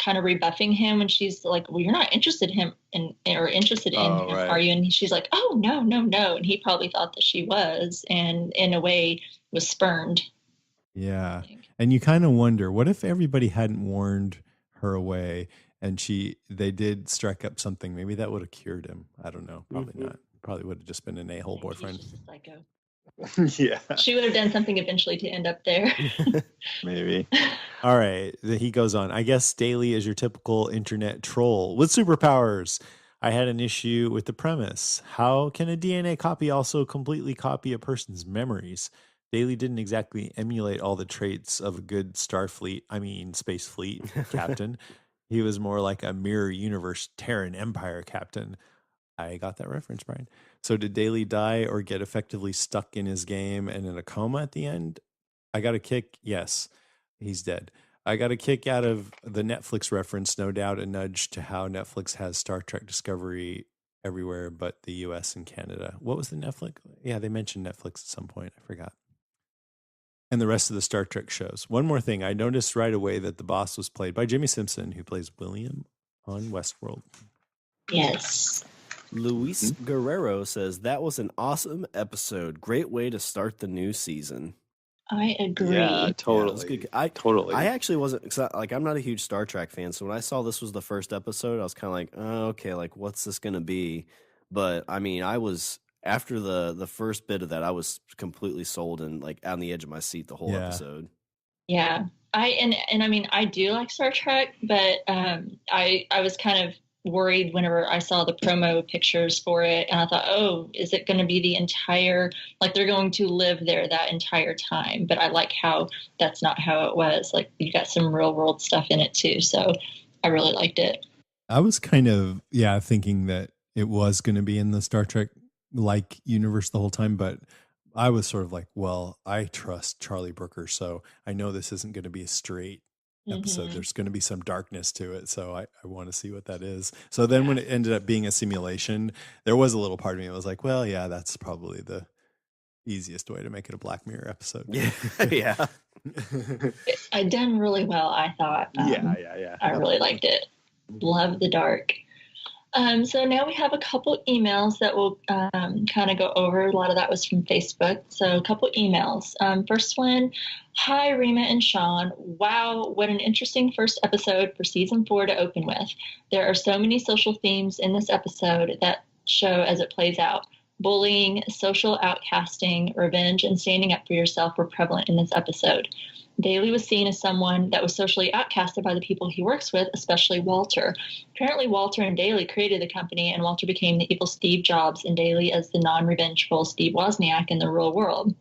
kind of rebuffing him, and she's like, well, you're not interested in him right. Are you? And she's like, oh no, and he probably thought that she was, and in a way was spurned. Yeah. think. And you kind of wonder, what if everybody hadn't warned her away and they did strike up something? Maybe that would have cured him. I don't know. Probably not. Probably would have just been an a-hole I think boyfriend. he's just a psycho. Yeah, She would have done something eventually to end up there. maybe. All right. He goes on. I guess Daly is your typical internet troll with superpowers. I had an issue with the premise. How can a DNA copy also completely copy a person's memories? Daly didn't exactly emulate all the traits of a good Space Fleet captain. He was more like a mirror universe Terran Empire captain. I got that reference, Brian. So did Daly die or get effectively stuck in his game and in a coma at the end? I got a kick. Yes, he's dead. I got a kick out of the Netflix reference, no doubt a nudge to how Netflix has Star Trek Discovery everywhere but the US and Canada. What was the Netflix? Yeah, they mentioned Netflix at some point. I forgot. And the rest of the Star Trek shows. One more thing. I noticed right away that the boss was played by Jimmy Simpson, who plays William on Westworld. Yes. Luis Guerrero says that was an awesome episode. Great way to start the new season. I agree. Yeah, totally. Yeah, it was good. Totally. I actually wasn't, like, I'm not a huge Star Trek fan, so when I saw this was the first episode, I was kind of like, oh, okay, like, what's this going to be? But I mean, after the first bit of that, I was completely sold and like on the edge of my seat the whole episode. Yeah. I mean, I do like Star Trek, but I was kind of worried whenever I saw the promo pictures for it, and I thought, oh, is it going to be the entire, like they're going to live there that entire time? But I like how that's not how it was. Like you got some real world stuff in it too, so I really liked it. I was kind of thinking that it was going to be in the Star Trek like universe the whole time, but I was sort of like, well, I trust Charlie Brooker, so I know this isn't going to be a straight episode. Mhm. There's going to be some darkness to it, so I want to see what that is. So then when it ended up being a simulation, there was a little part of me that was like, well, yeah, that's probably the easiest way to make it a Black Mirror episode. Yeah. I done really well, I thought. Yeah. I really liked it. Love the dark. So now we have a couple emails that we'll kind of go over. A lot of that was from Facebook. So a couple emails. First one, hi, Rima and Shawn. Wow, what an interesting first episode for season 4 to open with. There are so many social themes in this episode that show as it plays out. Bullying, social outcasting, revenge, and standing up for yourself were prevalent in this episode. Daly was seen as someone that was socially outcasted by the people he works with, especially Walter. Apparently, Walter and Daly created the company, and Walter became the evil Steve Jobs and Daly as the non-revengeful Steve Wozniak in the real world.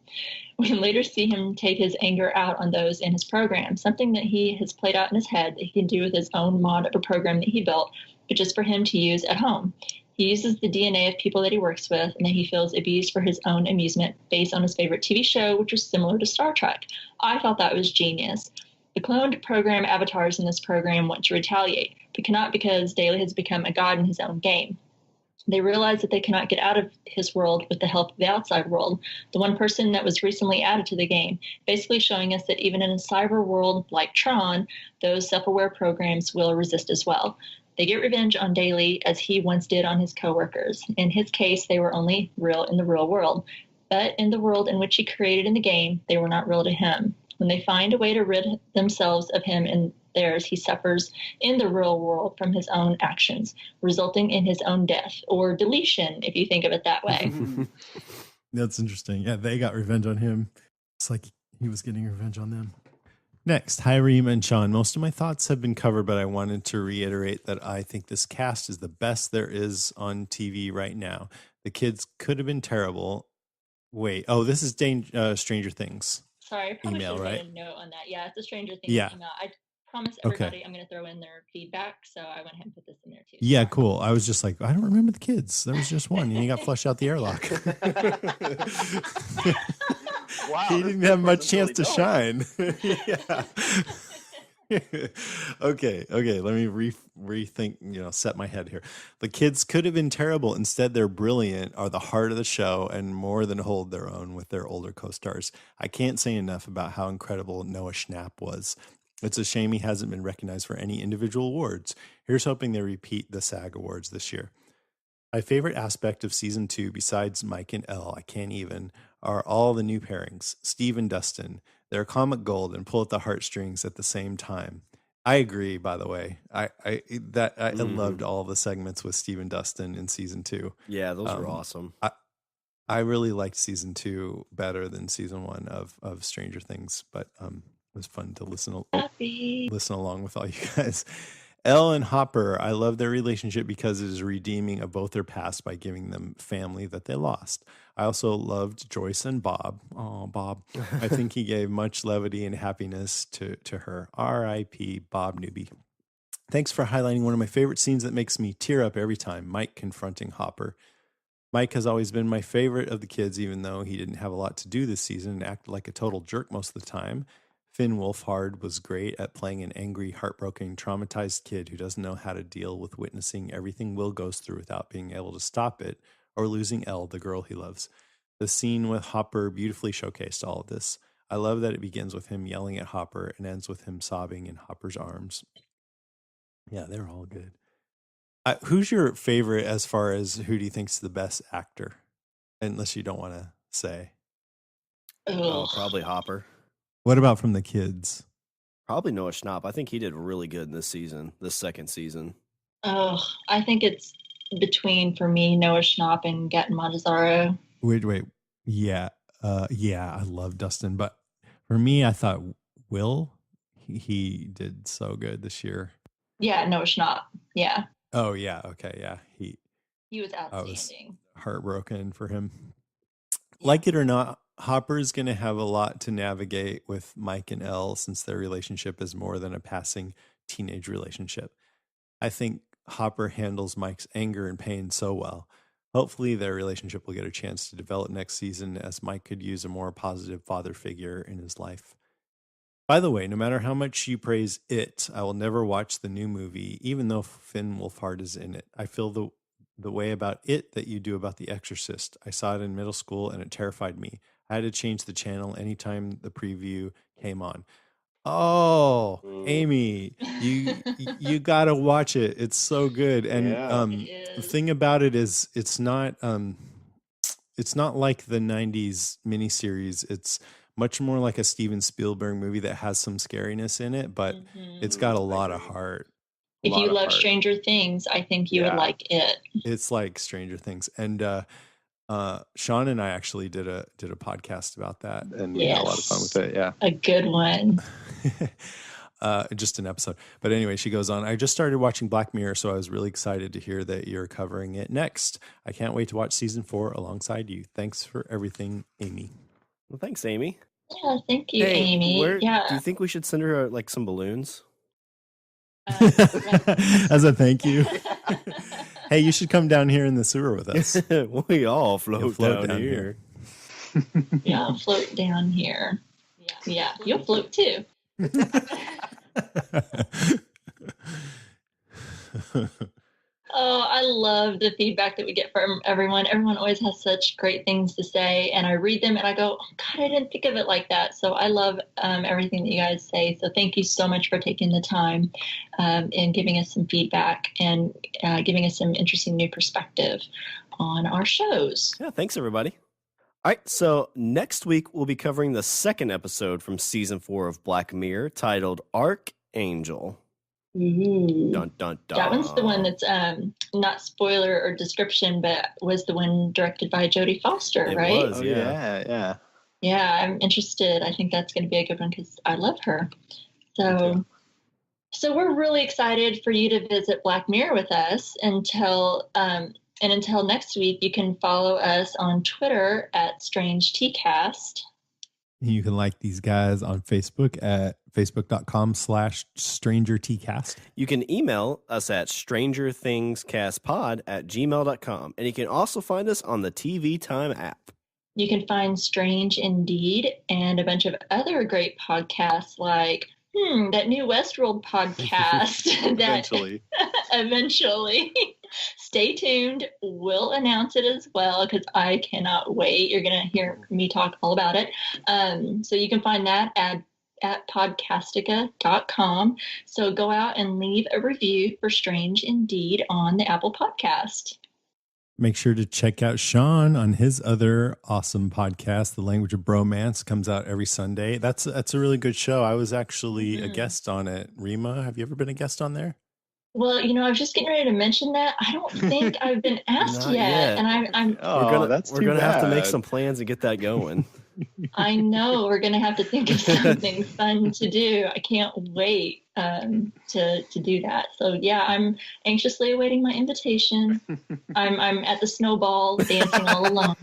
We later see him take his anger out on those in his program, something that he has played out in his head that he can do with his own mod of a program that he built, but just for him to use at home. He uses the DNA of people that he works with and that he feels abused for his own amusement based on his favorite TV show, which was similar to Star Trek. I thought that was genius. The cloned program avatars in this program want to retaliate, but cannot because Daly has become a god in his own game. They realize that they cannot get out of his world with the help of the outside world, the one person that was recently added to the game, basically showing us that even in a cyber world like Tron, those self-aware programs will resist as well. They get revenge on Daly as he once did on his coworkers. In his case, they were only real in the real world. But in the world in which he created in the game, they were not real to him. When they find a way to rid themselves of him and theirs, he suffers in the real world from his own actions, resulting in his own death, or deletion, if you think of it that way. That's interesting. Yeah, they got revenge on him. It's like he was getting revenge on them. Next, hi, Rima and Shawn. Most of my thoughts have been covered, but I wanted to reiterate that I think this cast is the best there is on TV right now. The kids could have been terrible. Wait, this is Stranger Things. Sorry, I probably email, should have right? made a note on that. Yeah, it's a Stranger Things Yeah. email. I promise Okay. everybody I'm going to throw in their feedback, so I went ahead and put this in there too. Yeah, Sorry. cool. I was just like, I don't remember the kids. There was just one, and he got flushed out the airlock. Wow, He this didn't have much person's chance really to shine. Yeah. Okay. Let me rethink, set my head here. The kids could have been terrible. Instead, they're brilliant, are the heart of the show, and more than hold their own with their older co-stars. I can't say enough about how incredible Noah Schnapp was. It's a shame he hasn't been recognized for any individual awards. Here's hoping they repeat the SAG Awards this year. My favorite aspect of season 2, besides Mike and Elle, I can't even, are all the new pairings. Steve and Dustin. They're comic gold and pull at the heartstrings at the same time. I agree, by the way. I loved all the segments with Steve and Dustin in season 2. Yeah, those were awesome. I really liked season 2 better than season 1 of Stranger Things, but it was fun to listen along with all you guys. Elle and Hopper, I love their relationship because it is redeeming of both their past by giving them family that they lost. I also loved Joyce and Bob. Oh, Bob. I think he gave much levity and happiness to her. R.I.P. Bob Newby. Thanks for highlighting one of my favorite scenes that makes me tear up every time, Mike confronting Hopper. Mike has always been my favorite of the kids, even though he didn't have a lot to do this season and acted like a total jerk most of the time. Finn Wolfhard was great at playing an angry, heartbroken, traumatized kid who doesn't know how to deal with witnessing everything Will goes through without being able to stop it or losing Elle, the girl he loves. The scene with Hopper beautifully showcased all of this. I love that it begins with him yelling at Hopper and ends with him sobbing in Hopper's arms. Yeah, they're all good. Who's your favorite as far as who do you think's the best actor? Unless you don't want to say. Oh, probably Hopper. What about from the kids? Probably Noah Schnapp. I think he did really good in this second season. Oh, I think it's between, for me, Noah Schnapp and Gaten Matazzaro. Wait. Yeah. I love Dustin, but for me, I thought Will, he did so good this year. Yeah, Noah Schnapp. Yeah. Oh, yeah. Okay. Yeah. He was outstanding. Heartbroken for him. Yeah. Like it or not, Hopper's going to have a lot to navigate with Mike and Elle since their relationship is more than a passing teenage relationship. I think Hopper handles Mike's anger and pain so well. Hopefully their relationship will get a chance to develop next season, as Mike could use a more positive father figure in his life. By the way, no matter how much you praise it, I will never watch the new movie, even though Finn Wolfhard is in it. I feel the way about it that you do about The Exorcist. I saw it in middle school and it terrified me. I had to change the channel anytime the preview came on. Oh, Amy, you got to watch it. It's so good. And the thing about it is it's not like the 90s miniseries. It's much more like a Steven Spielberg movie that has some scariness in it, but it's got a lot of heart. If you love Stranger Things, I think you would like it. It's like Stranger Things. And Shawn and I actually did a podcast about that, and we had a lot of fun with it. Yeah, a good one. Just an episode. But anyway, she goes on, I just started watching Black Mirror, so I was really excited to hear that you're covering it next. I can't wait to watch season 4 alongside you. Thanks for everything, Amy. Well, thanks, Amy. Yeah, thank you, Amy. Do you think we should send her like some balloons? As a thank you. Hey, you should come down here in the sewer with us. We all float down here. Yeah, I'll float down here. Yeah, you'll float too. Oh, I love the feedback that we get from everyone. Everyone always has such great things to say, and I read them and I go, oh God, I didn't think of it like that. So I love everything that you guys say. So thank you so much for taking the time and giving us some feedback and giving us some interesting new perspective on our shows. Yeah, thanks everybody. All right, so next week we'll be covering the second episode from season 4 of Black Mirror, titled Archangel. Ooh. Dun, dun, dun. That one's the one that's not spoiler or description, but was the one directed by Jodie Foster, right? It was, yeah. Yeah, I'm interested. I think that's going to be a good one because I love her. So we're really excited for you to visit Black Mirror with us until next week. You can follow us on Twitter at Strange TCast. You can like these guys on Facebook at facebook.com/strangertcast. You can email us at strangerthingscastpod@gmail.com. And you can also find us on the TV Time app. You can find Strange Indeed and a bunch of other great podcasts like that new Westworld podcast. Eventually. Stay tuned. We'll announce it as well because I cannot wait. You're going to hear me talk all about it. So you can find that at podcastica.com. So go out and leave a review for Strange Indeed on the Apple Podcast. Make sure to check out Shawn on his other awesome podcast, The Language of Bromance, comes out every Sunday. That's a really good show. I was actually a guest on it. Rima, have you ever been a guest on there? Well, I was just getting ready to mention that. I don't think I've been asked Not yet. yet. And I'm Oh, that's we're too gonna have to make bad. some plans and get that going. I know we're going to have to think of something fun to do. I can't wait to do that. So yeah, I'm anxiously awaiting my invitation. I'm at the snowball dancing all alone.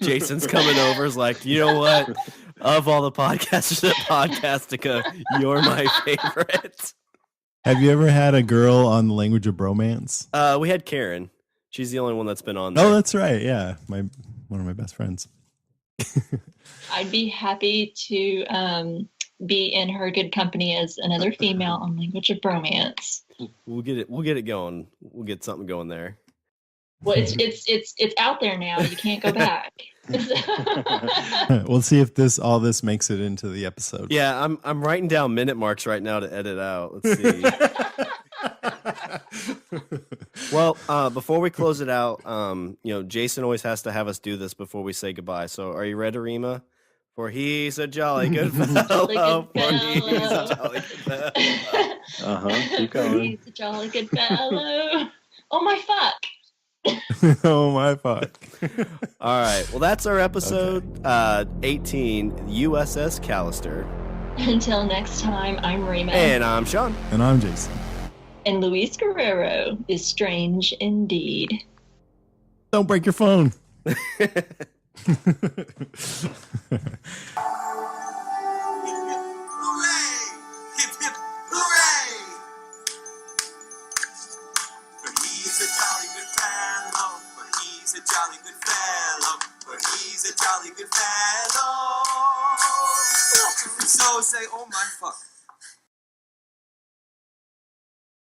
Jason's coming over. Is like, you know what? Of all the podcasters at Podcastica, you're my favorite. Have you ever had a girl on The Language of Bromance? We had Karen. She's the only one that's been on there. Oh, that's right. Yeah, one of my best friends. I'd be happy to be in her good company as another female on Language of Bromance. We'll get it going. We'll get something going there. Well, it's out there now. You can't go back. We'll see if all this makes it into the episode. Yeah, I'm writing down minute marks right now to edit out. Let's see. Well, before we close it out, Jason always has to have us do this before we say goodbye. So, are you ready, Rima? For he's a jolly good fellow. For he's a jolly good fellow. Keep going. He's a jolly good fellow. Oh my fuck. Oh my fuck. All right. Well, that's our episode 18, USS Callister. Until next time, I'm Rima. And I'm Shawn. And I'm Jason. And Luis Guerrero is strange indeed. Don't break your phone. Hooray! Hip hip hooray! For he's a jolly good fellow. For he's a jolly good fellow. For he's a jolly good fellow. So say, oh my fuck.